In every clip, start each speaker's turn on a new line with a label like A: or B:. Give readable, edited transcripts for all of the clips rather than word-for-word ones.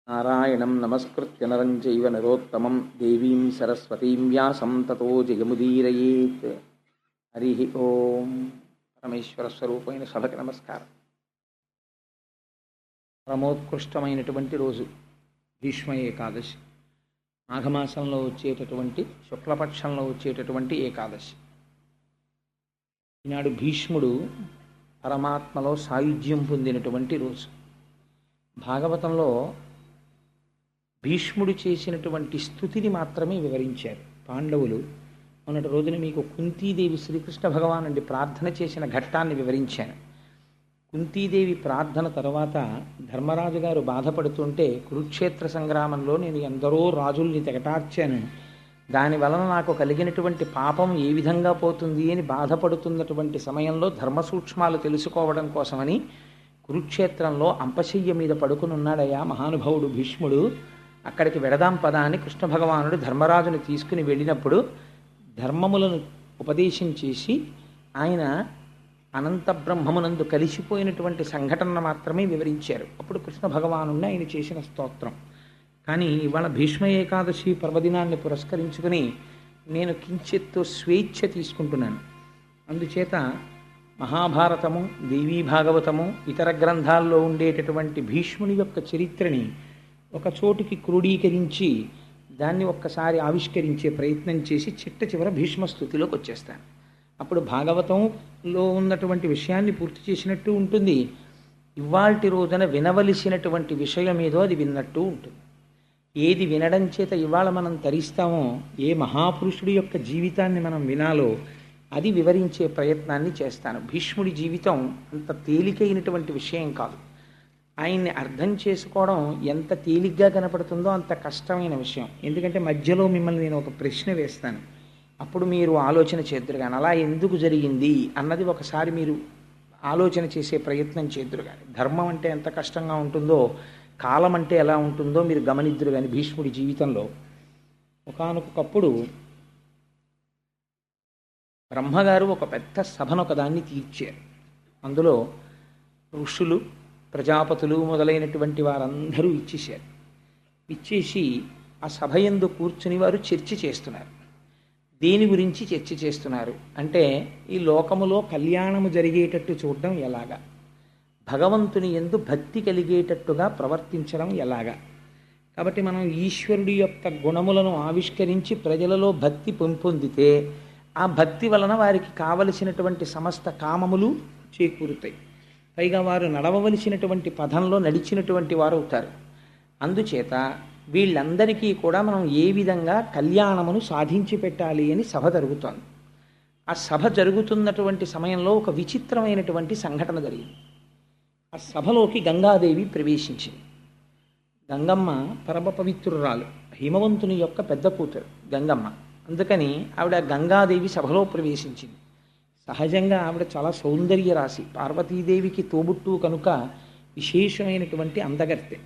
A: నారాయణం నమస్కృత్య నరం చైవ నరోత్తమం దేవీం సరస్వతీం వ్యాసం తతో జయముదీరయేత్. హరి ఓం. పరమేశ్వర స్వరూపమైన సభకి నమస్కారం. పరమోత్కృష్టమైనటువంటి రోజు భీష్మ ఏకాదశి. మాఘమాసంలో వచ్చేటటువంటి శుక్లపక్షంలో వచ్చేటటువంటి ఏకాదశి. ఈనాడు భీష్ముడు పరమాత్మలో సాయుధ్యం పొందినటువంటి రోజు. భాగవతంలో భీష్ముడు చేసినటువంటి స్థుతిని మాత్రమే వివరించారు పాండవులు. మొన్నటి రోజున మీకు కుంతీదేవి శ్రీకృష్ణ భగవానుడి ప్రార్థన చేసిన ఘట్టాన్ని వివరించాను. కుంతీదేవి ప్రార్థన తర్వాత ధర్మరాజు గారు బాధపడుతుంటే, కురుక్షేత్ర సంగ్రామంలో నేను ఎందరో రాజుల్ని తెగటార్చాను, దానివలన నాకు కలిగినటువంటి పాపం ఏ విధంగా పోతుంది అని బాధపడుతున్నటువంటి సమయంలో ధర్మ సూక్ష్మాలు తెలుసుకోవడం కోసమని కురుక్షేత్రంలో అంపశయ్య మీద పడుకుని ఉన్నాడయ్యా మహానుభావుడు భీష్ముడు. అక్కడికి వెడదాం పదా అని కృష్ణ భగవానుడు ధర్మరాజుని తీసుకుని వెళ్ళినప్పుడు ధర్మములను ఉపదేశం చేసి ఆయన అనంత బ్రహ్మమునందు కలిసిపోయినటువంటి సంఘటన మాత్రమే వివరించారు. అప్పుడు కృష్ణ భగవానుడిని ఆయన చేసిన స్తోత్రం. కానీ ఇవాళ భీష్మ ఏకాదశి పర్వదినాన్ని పురస్కరించుకుని నేను కించిత్తు స్వేచ్ఛ తీసుకుంటున్నాను. అందుచేత మహాభారతము, దేవీ భాగవతము, ఇతర గ్రంథాల్లో ఉండేటటువంటి భీష్ముని యొక్క చరిత్రని ఒక చోటికి క్రోడీకరించి దాన్ని ఒక్కసారి ఆవిష్కరించే ప్రయత్నం చేసి చిట్ట చివర భీష్మస్థుతిలోకి వచ్చేస్తాను. అప్పుడు భాగవతంలో ఉన్నటువంటి విషయాన్ని పూర్తి చేసినట్టు ఉంటుంది, ఇవాల్టి రోజున వినవలసినటువంటి విషయం ఏదో అది విన్నట్టు ఉంటుంది. ఏది వినడం చేత ఇవాళ మనం తరిస్తామో, ఏ మహాపురుషుడి యొక్క జీవితాన్ని మనం వినాలో అది వివరించే ప్రయత్నాన్ని చేస్తాను. భీష్ముడి జీవితం అంత తేలికైనటువంటి విషయం కాదు. ఆయన్ని అర్థం చేసుకోవడం ఎంత తేలిగ్గా కనపడుతుందో అంత కష్టమైన విషయం. ఎందుకంటే మధ్యలో మిమ్మల్ని నేను ఒక ప్రశ్న వేస్తాను, అప్పుడు మీరు ఆలోచన చేద్దురు కానీ అలా ఎందుకు జరిగింది అన్నది ఒకసారి మీరు ఆలోచన చేసే ప్రయత్నం చేద్దురు కానీ. ధర్మం అంటే ఎంత కష్టంగా ఉంటుందో, కాలం అంటే ఎలా ఉంటుందో మీరు గమనిద్దురు కానీ. భీష్ముడి జీవితంలో ఒకానొకప్పుడు బ్రహ్మగారు ఒక పెద్ద సభను ఒకదాన్ని తీర్చారు. అందులో ఋషులు, ప్రజాపతులు మొదలైనటువంటి వారందరూ ఇచ్చేశారు. ఇచ్చేసి ఆ సభ యందు కూర్చుని వారు చర్చ చేస్తున్నారు. దేని గురించి చర్చ చేస్తున్నారు అంటే, ఈ లోకములో కళ్యాణము జరిగేటట్టు చూడడం ఎలాగా, భగవంతుని యందు భక్తి కలిగేటట్టుగా ప్రవర్తించడం ఎలాగా. కాబట్టి మనం ఈశ్వరుడి యొక్క గుణములను ఆవిష్కరించి ప్రజలలో భక్తి పెంపొందితే ఆ భక్తి వలన వారికి కావలసినటువంటి సమస్త కామములు చేకూరుతాయి. పైగా వారు నడవవలసినటువంటి పదంలో నడిచినటువంటి వారు అవుతారు. అందుచేత వీళ్ళందరికీ కూడా మనం ఏ విధంగా కళ్యాణమును సాధించి పెట్టాలి అని సభ జరుగుతోంది. ఆ సభ జరుగుతున్నటువంటి సమయంలో ఒక విచిత్రమైనటువంటి సంఘటన జరిగింది. ఆ సభలోకి గంగాదేవి ప్రవేశించింది. గంగమ్మ పరమ పవిత్రురాలు, హిమవంతుని యొక్క పెద్ద కూతురు గంగమ్మ. అందుకని ఆవిడ గంగాదేవి సభలో ప్రవేశించింది. సహజంగా ఆవిడ చాలా సౌందర్య రాశి, పార్వతీదేవికి తోబుట్టు కనుక విశేషమైనటువంటి అందగత్తె.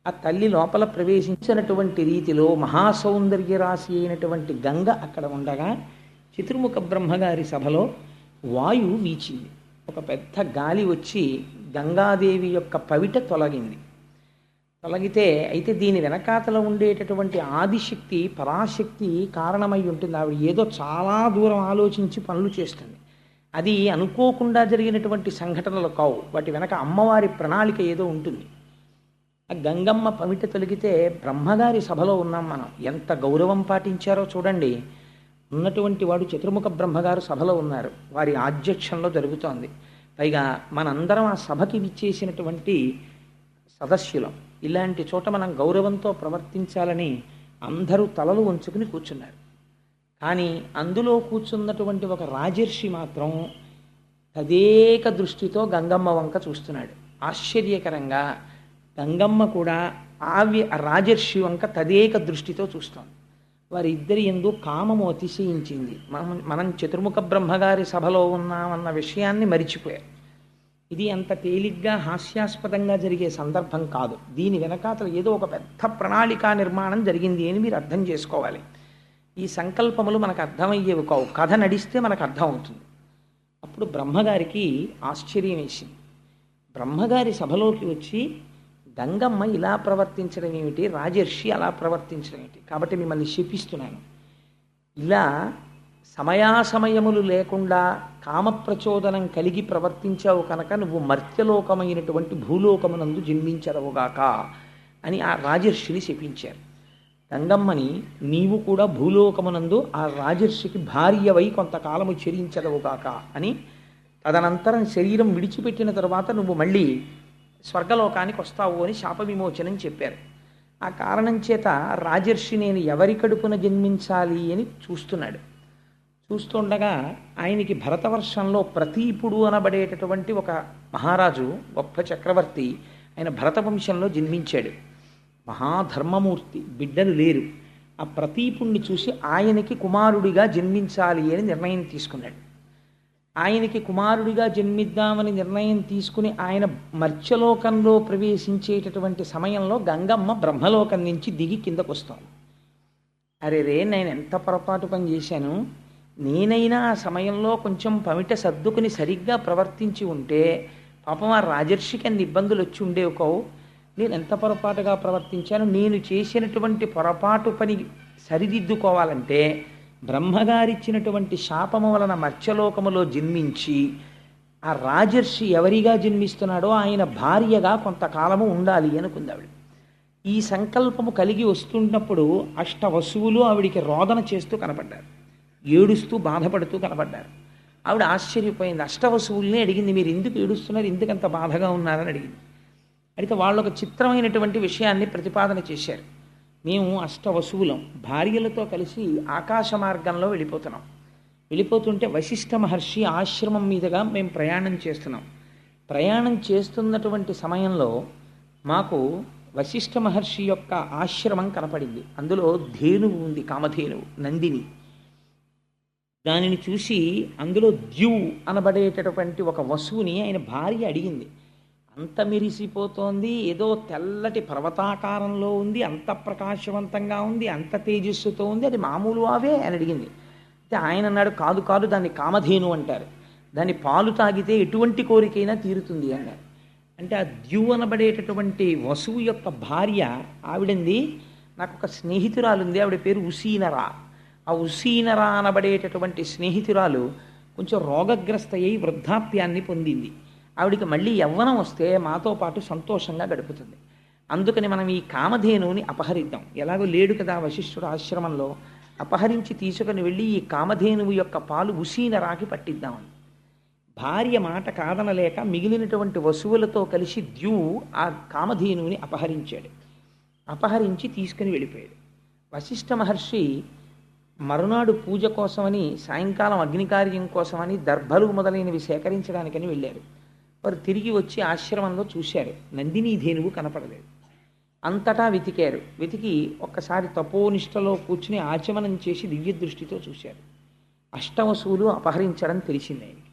A: ఆ తల్లి లోపల ప్రవేశించినటువంటి రీతిలో మహాసౌందర్య రాశి అయినటువంటి గంగ అక్కడ ఉండగా చతుర్ముఖ బ్రహ్మగారి సభలో వాయువు వీచింది. ఒక పెద్ద గాలి వచ్చి గంగాదేవి యొక్క పవిట తొలగింది. తొలగితే అయితే దీని వెనకాతల ఉండేటటువంటి ఆదిశక్తి, పరాశక్తి కారణమై ఉంటుంది. ఆవిడ ఏదో చాలా దూరం ఆలోచించి పనులు చేస్తుంది. అది అనుకోకుండా జరిగినటువంటి సంఘటనలు కావు, వాటి వెనక అమ్మవారి ప్రణాళిక ఏదో ఉంటుంది. ఆ గంగమ్మ పవిట తొలగితే బ్రహ్మగారి సభలో ఉన్నాం మనం, ఎంత గౌరవం పాటించారో చూడండి. ఉన్నటువంటి వాడు చతుర్ముఖ బ్రహ్మగారు సభలో ఉన్నారు, వారి ఆధ్యక్షంలో జరుగుతోంది. పైగా మనందరం ఆ సభకి విచ్చేసినటువంటి సదస్యులం. ఇలాంటి చోట మనం గౌరవంతో ప్రవర్తించాలని అందరూ తలలు వంచుకుని కూర్చున్నారు. కానీ అందులో కూర్చున్నటువంటి ఒక రాజర్షి మాత్రం తదేక దృష్టితో గంగమ్మ వంక చూస్తున్నాడు. ఆశ్చర్యకరంగా గంగమ్మ కూడా రాజర్షి వంక తదేక దృష్టితో చూస్తోంది. వారిద్దరి యందు కామము అతిశయించింది. మనం చతుర్ముఖ బ్రహ్మగారి సభలో ఉన్నామన్న విషయాన్ని మరిచిపోయారు. ఇది అంత తేలిగ్గా హాస్యాస్పదంగా జరిగే సందర్భం కాదు. దీని వెనకాతల ఏదో ఒక పెద్ద ప్రణాళికా నిర్మాణం జరిగింది అని మీరు అర్థం చేసుకోవాలి. ఈ సంకల్పములు మనకు అర్థమయ్యేవి కావు, కథ నడిస్తే మనకు అర్థం అవుతుంది. అప్పుడు బ్రహ్మగారికి ఆశ్చర్యం వేసింది. బ్రహ్మగారి సభలోకి వచ్చి గంగమ్మ ఇలా ప్రవర్తించడం ఏమిటి, రాజర్షి అలా ప్రవర్తించడం ఏమిటి, కాబట్టి మిమ్మల్ని శపిస్తున్నాను. ఇలా సమయాసమయములు లేకుండా కామప్రచోదనం కలిగి ప్రవర్తించావు కనుక నువ్వు మర్త్యలోకమైనటువంటి భూలోకమునందు జన్మించదవుగాక అని ఆ రాజర్షిని శపించారు. గంగమ్మని నీవు కూడా భూలోకమునందు ఆ రాజర్షికి భార్యవై కొంతకాలము చెరించదవుగాక అని, తదనంతరం శరీరం విడిచిపెట్టిన తర్వాత నువ్వు మళ్ళీ స్వర్గలోకానికి వస్తావు అని శాప విమోచనం చెప్పారు. ఆ కారణం చేత రాజర్షి నేను ఎవరి కడుపున జన్మించాలి అని చూస్తున్నాడు. చూస్తుండగా ఆయనకి భరతవర్షంలో ప్రతీపుడు అనబడేటటువంటి ఒక మహారాజు, గొప్ప చక్రవర్తి, ఆయన భరతవంశంలో జన్మించాడు. మహాధర్మమూర్తి, బిడ్డలు లేరు. ఆ ప్రతీపుణ్ణి చూసి ఆయనకి కుమారుడిగా జన్మించాలి అని నిర్ణయం తీసుకున్నాడు. ఆయనకి కుమారుడిగా జన్మిద్దామని నిర్ణయం తీసుకుని ఆయన మర్త్యలోకంలో ప్రవేశించేటటువంటి సమయంలో గంగమ్మ బ్రహ్మలోకం నుంచి దిగి కిందకు వస్తాను. అరే రే, నేను ఎంత పొరపాటు పని చేశాను, నేనైనా ఆ సమయంలో కొంచెం పమిట సర్దుకుని సరిగ్గా ప్రవర్తించి ఉంటే పాపం ఆ రాజర్షికి అన్ని ఇబ్బందులు వచ్చి ఉండేవి కావు. నేను ఎంత పొరపాటుగా ప్రవర్తించాను, నేను చేసినటువంటి పొరపాటు పని సరిదిద్దుకోవాలంటే బ్రహ్మగారిచ్చినటువంటి శాపము వలన మర్త్యలోకములో జన్మించి ఆ రాజర్షి ఎవరిగా జన్మిస్తున్నాడో ఆయన భార్యగా కొంతకాలము ఉండాలి అనుకుందావిడ. ఈ సంకల్పము కలిగి వస్తున్నప్పుడు అష్టవసువులు ఆవిడికి రోదన చేస్తూ కనపడ్డారు, ఏడుస్తూ బాధపడుతూ కనపడ్డారు. ఆవిడ ఆశ్చర్యపోయింది. అష్టవసువుల్ని అడిగింది, మీరు ఎందుకు ఏడుస్తున్నారు, ఎందుకంత బాధగా ఉన్నారని అడిగింది. అడిగితే వాళ్ళు ఒక చిత్రమైనటువంటి విషయాన్ని ప్రతిపాదన చేశారు. మేము అష్టవసువులం, భార్యలతో కలిసి ఆకాశ మార్గంలో వెళ్ళిపోతుంటే వశిష్ఠ మహర్షి ఆశ్రమం మీదుగా మేము ప్రయాణం చేస్తున్నాం. ప్రయాణం చేస్తున్నటువంటి సమయంలో మాకు వశిష్ఠ మహర్షి యొక్క ఆశ్రమం కనపడింది. అందులో ధేనువు ఉంది, కామధేనువు, నందిని. దానిని చూసి అందులో ద్యు అనబడేటటువంటి ఒక వసువుని ఆయన భార్య అడిగింది. అంత మెరిసిపోతోంది, ఏదో తెల్లటి పర్వతాకారంలో ఉంది, అంత ప్రకాశవంతంగా ఉంది, అంత తేజస్సుతో ఉంది, అది మామూలు అవే అని అడిగింది. అయితే ఆయన అన్నాడు, కాదు కాదు, దాన్ని కామధేను అంటారు, దాన్ని పాలు తాగితే ఎటువంటి కోరికైనా తీరుతుంది అన్నారు. అంటే ఆ ద్యు అనబడేటటువంటి వసువు యొక్క భార్య ఆవిడంది, నాకు ఒక స్నేహితురాలు ఉంది, ఆవిడ పేరు ఉసీనరా. ఆ ఉసీనరా అనబడేటటువంటి స్నేహితురాలు కొంచెం రోగగ్రస్త అయి వృద్ధాప్యాన్ని పొందింది. ఆవిడికి మళ్ళీ యవ్వనం వస్తే మాతో పాటు సంతోషంగా గడుపుతుంది. అందుకని మనం ఈ కామధేనువుని అపహరిద్దాం. ఎలాగో లేడు కదా వశిష్ఠుడు ఆశ్రమంలో, అపహరించి తీసుకుని వెళ్ళి ఈ కామధేనువు యొక్క పాలు ఉసీనరాకి పట్టిద్దామని. భార్య మాట కాదనలేక మిగిలినటువంటి వసువులతో కలిసి ద్యు ఆ కామధేనువుని అపహరించాడు. అపహరించి తీసుకుని వెళ్ళిపోయాడు. వశిష్ఠ మహర్షి మరునాడు పూజ కోసమని, సాయంకాలం అగ్నికార్యం కోసమని దర్భలు మొదలైనవి సేకరించడానికని వెళ్ళారు. వారు తిరిగి వచ్చి ఆశ్రమంలో చూశారు, నందినీ ధేనువు కనపడలేదు. అంతటా వెతికారు. వెతికి ఒక్కసారి తపోనిష్టలో కూర్చుని ఆచమనం చేసి దివ్య దృష్టితో చూశారు. అష్టవసువులు అపహరించడం తెలిసింది ఆయనకి.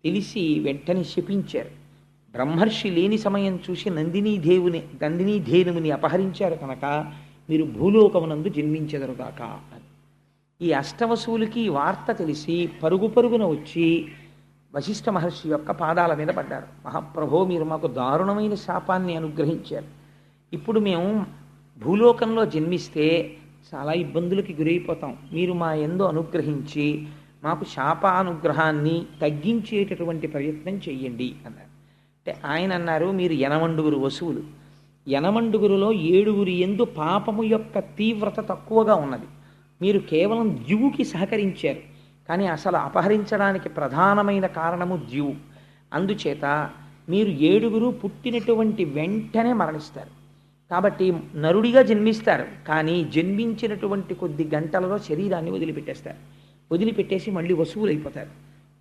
A: తెలిసి వెంటనే శపించారు. బ్రహ్మర్షి లేని సమయం చూసి నందినీ ధేనువుని అపహరించారు కనుక మీరు భూలోకమునందు జన్మించెదరుగాక అని. ఈ అష్టవసువులకి ఈ వార్త తెలిసి పరుగు పరుగున వచ్చి వశిష్ఠ మహర్షి యొక్క పాదాల మీద పడ్డారు. మహాప్రభో, మీరు మాకు దారుణమైన శాపాన్ని అనుగ్రహించారు. ఇప్పుడు మేము భూలోకంలో జన్మిస్తే చాలా ఇబ్బందులకి గురైపోతాం. మీరు మా యందు అనుగ్రహించి మాకు శాపానుగ్రహాన్ని తగ్గించేటటువంటి ప్రయత్నం చెయ్యండి అన్నారు. అంటే ఆయన అన్నారు, మీరు 80 వసువులు, 80గురులో 7 యందు పాపము యొక్క తీవ్రత తక్కువగా ఉన్నది. మీరు కేవలం ద్యువుకి సహకరించారు, కానీ అసలు అపహరించడానికి ప్రధానమైన కారణము ద్యువు. అందుచేత మీరు 7 పుట్టినటువంటి వెంటనే మరణిస్తారు. కాబట్టి నరుడిగా జన్మిస్తారు, కానీ జన్మించినటువంటి కొద్ది గంటలలో శరీరాన్ని వదిలిపెట్టేస్తారు. వదిలిపెట్టేసి మళ్ళీ వసువులు అయిపోతారు.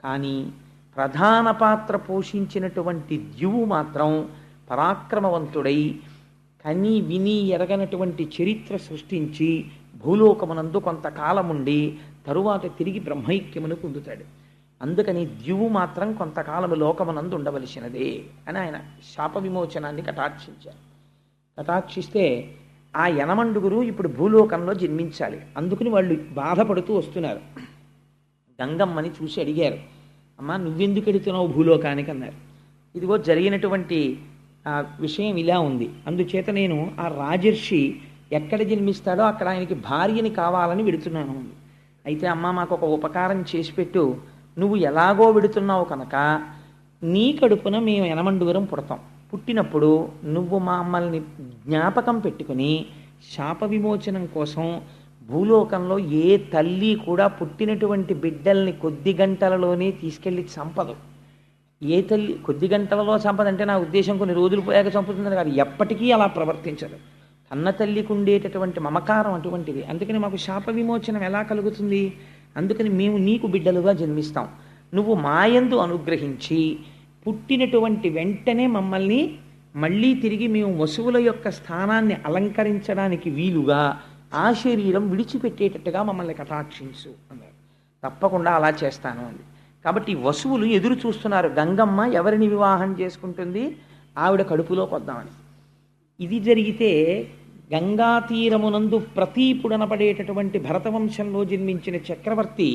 A: కానీ ప్రధాన పాత్ర పోషించినటువంటి ద్యువు మాత్రం పరాక్రమవంతుడై కని విని ఎరగనటువంటి చరిత్ర సృష్టించి భూలోకమునందు కొంతకాలం ఉండి తరువాత తిరిగి బ్రహ్మైక్యమును పొందుతాడు. అందుకని ద్యువు మాత్రం కొంతకాలము లోకమునందు ఉండవలసినదే అని ఆయన శాప విమోచనాన్ని కటాక్షించారు. కటాక్షిస్తే ఆ 80 ఇప్పుడు భూలోకంలో జన్మించాలి. అందుకని వాళ్ళు బాధపడుతూ వస్తున్నారు. గంగమ్మని చూసి అడిగారు, అమ్మా నువ్వెందుకు ఎడుతున్నావు భూలోకానికి అన్నారు. ఇదిగో జరిగినటువంటి ఆ విషయం ఇలా ఉంది. అందుచేత నేను ఆ రాజర్షి ఎక్కడ జన్మిస్తాడో అక్కడ ఆయనకి భార్యని కావాలని వెడుతున్నాను. అయితే అమ్మ మాకు ఒక ఉపకారం చేసి పెట్టు, నువ్వు ఎలాగో వెడుతున్నావు కనుక నీ కడుపున మేము యనమండుగురం పుడతాం. పుట్టినప్పుడు నువ్వు మమ్మల్ని జ్ఞాపకం పెట్టుకుని శాప విమోచనం కోసం భూలోకంలో ఏ తల్లి కూడా పుట్టినటువంటి బిడ్డల్ని కొద్ది గంటలలోనే తీసుకెళ్ళి చంపదు. ఏ తల్లి కొద్ది గంటలలో చంపదంటే నా ఉద్దేశం కొన్ని రోజులు పోయాక చంపుతుందని కాదు, ఎప్పటికీ అలా ప్రవర్తించదు. కన్న తల్లికి ఉండేటటువంటి మమకారం అటువంటిది. అందుకని మాకు శాప విమోచనం ఎలా కలుగుతుంది? అందుకని మేము నీకు బిడ్డలుగా జన్మిస్తాం. నువ్వు మాయందు అనుగ్రహించి పుట్టినటువంటి వెంటనే మమ్మల్ని మళ్ళీ తిరిగి మేము వసువుల యొక్క స్థానాన్ని అలంకరించడానికి వీలుగా ఆ శరీరం విడిచిపెట్టేటట్టుగా మమ్మల్ని కటాక్షించు అన్నారు. తప్పకుండా అలా చేస్తాను అంది. కాబట్టి వసువులు ఎదురు చూస్తున్నారు, గంగమ్మ ఎవరిని వివాహం చేసుకుంటుంది, ఆవిడ కడుపులోకి వద్దామని. ఇది జరిగితే గంగా తీరమునందు ప్రతీపుడనపడేటటువంటి భరతవంశంలో జన్మించిన చక్రవర్తి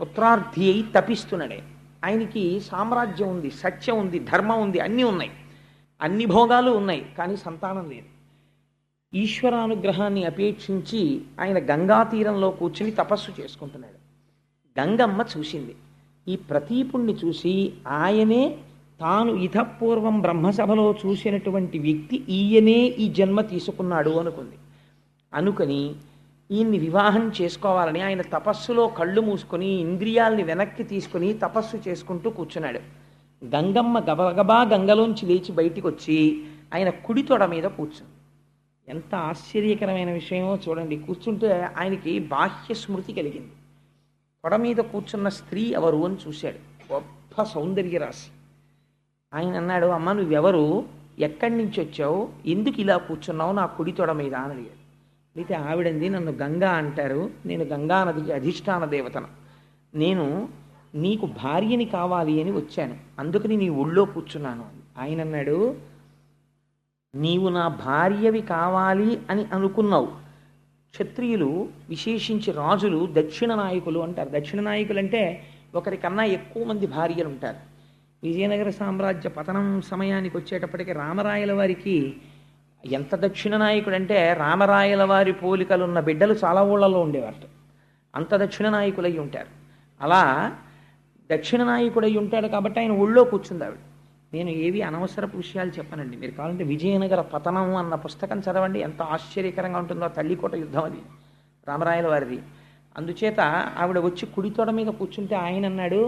A: పుత్రార్థి అయి తపిస్తున్నాడే. ఆయనకి సామ్రాజ్యం ఉంది, సత్యం ఉంది, ధర్మం ఉంది, అన్నీ ఉన్నాయి, అన్ని భోగాలు ఉన్నాయి, కానీ సంతానం లేదు. ఈశ్వరానుగ్రహాన్ని అపేక్షించి ఆయన గంగా తీరంలో కూర్చుని తపస్సు చేసుకుంటున్నాడు. గంగమ్మ చూసింది. ఈ ప్రతీపుణ్ణి చూసి ఆయనే తాను ఇతపూర్వం బ్రహ్మసభలో చూసినటువంటి వ్యక్తి ఈయనే ఈ జన్మ తీసుకున్నాడు అనుకుని ఈయన్ని వివాహం చేసుకోవాలని ఆయన తపస్సులో కళ్ళు మూసుకొని ఇంద్రియాల్ని వెనక్కి తీసుకుని తపస్సు చేసుకుంటూ కూర్చున్నాడు. గంగమ్మ గబగబా గంగలోంచి లేచి బయటికి వచ్చి ఆయన కుడి తొడ మీద కూర్చుంది. ఎంత ఆశ్చర్యకరమైన విషయమో చూడండి. కూర్చుంటే ఆయనకి బాహ్య స్మృతి కలిగింది. తొడ మీద కూర్చున్న స్త్రీ ఎవరు అని చూశాడు. గొప్ప సౌందర్య రాశి. ఆయన అన్నాడు, అమ్మ నువ్వెవరు, ఎక్కడి నుంచి వచ్చావు, ఎందుకు ఇలా కూర్చున్నావు నా కుడి తొడ మీద అని అడిగాడు. అయితే ఆవిడంది, నన్ను గంగా అంటారు, నేను గంగా నదికి అధిష్టాన దేవతను, నేను నీకు భార్యని కావాలి అని వచ్చాను, అందుకని నీ ఒళ్ళో కూర్చున్నాను. ఆయన అన్నాడు, నీవు నా భార్యవి కావాలి అని అనుకున్నావు. క్షత్రియులు విశేషించి రాజులు దక్షిణ నాయకులు అంటారు. దక్షిణ నాయకులు అంటే ఒకరికన్నా ఎక్కువ మంది భార్యలు ఉంటారు. విజయనగర సామ్రాజ్య పతనం సమయానికి వచ్చేటప్పటికి రామరాయల వారికి ఎంత దక్షిణ నాయకుడు అంటే రామరాయల వారి పోలికలున్న బిడ్డలు చాలా ఊళ్ళలో ఉండేవారు. అంత దక్షిణ నాయకులై ఉంటారు. అలా దక్షిణ నాయకుడై ఉంటాడు కాబట్టి ఆయన ఒళ్ళో కూర్చుంది ఆవిడ. నేను ఏవి అనవసరపు విషయాలు చెప్పనండి. మీరు కావాలంటే విజయనగర పతనం అన్న పుస్తకం చదవండి, ఎంత ఆశ్చర్యకరంగా ఉంటుందో. తల్లికోట యుద్ధం అది రామరాయల వారిది. అందుచేత ఆవిడ వచ్చి కుడితోడ మీద కూర్చుంటే ఆయన అన్నాడు,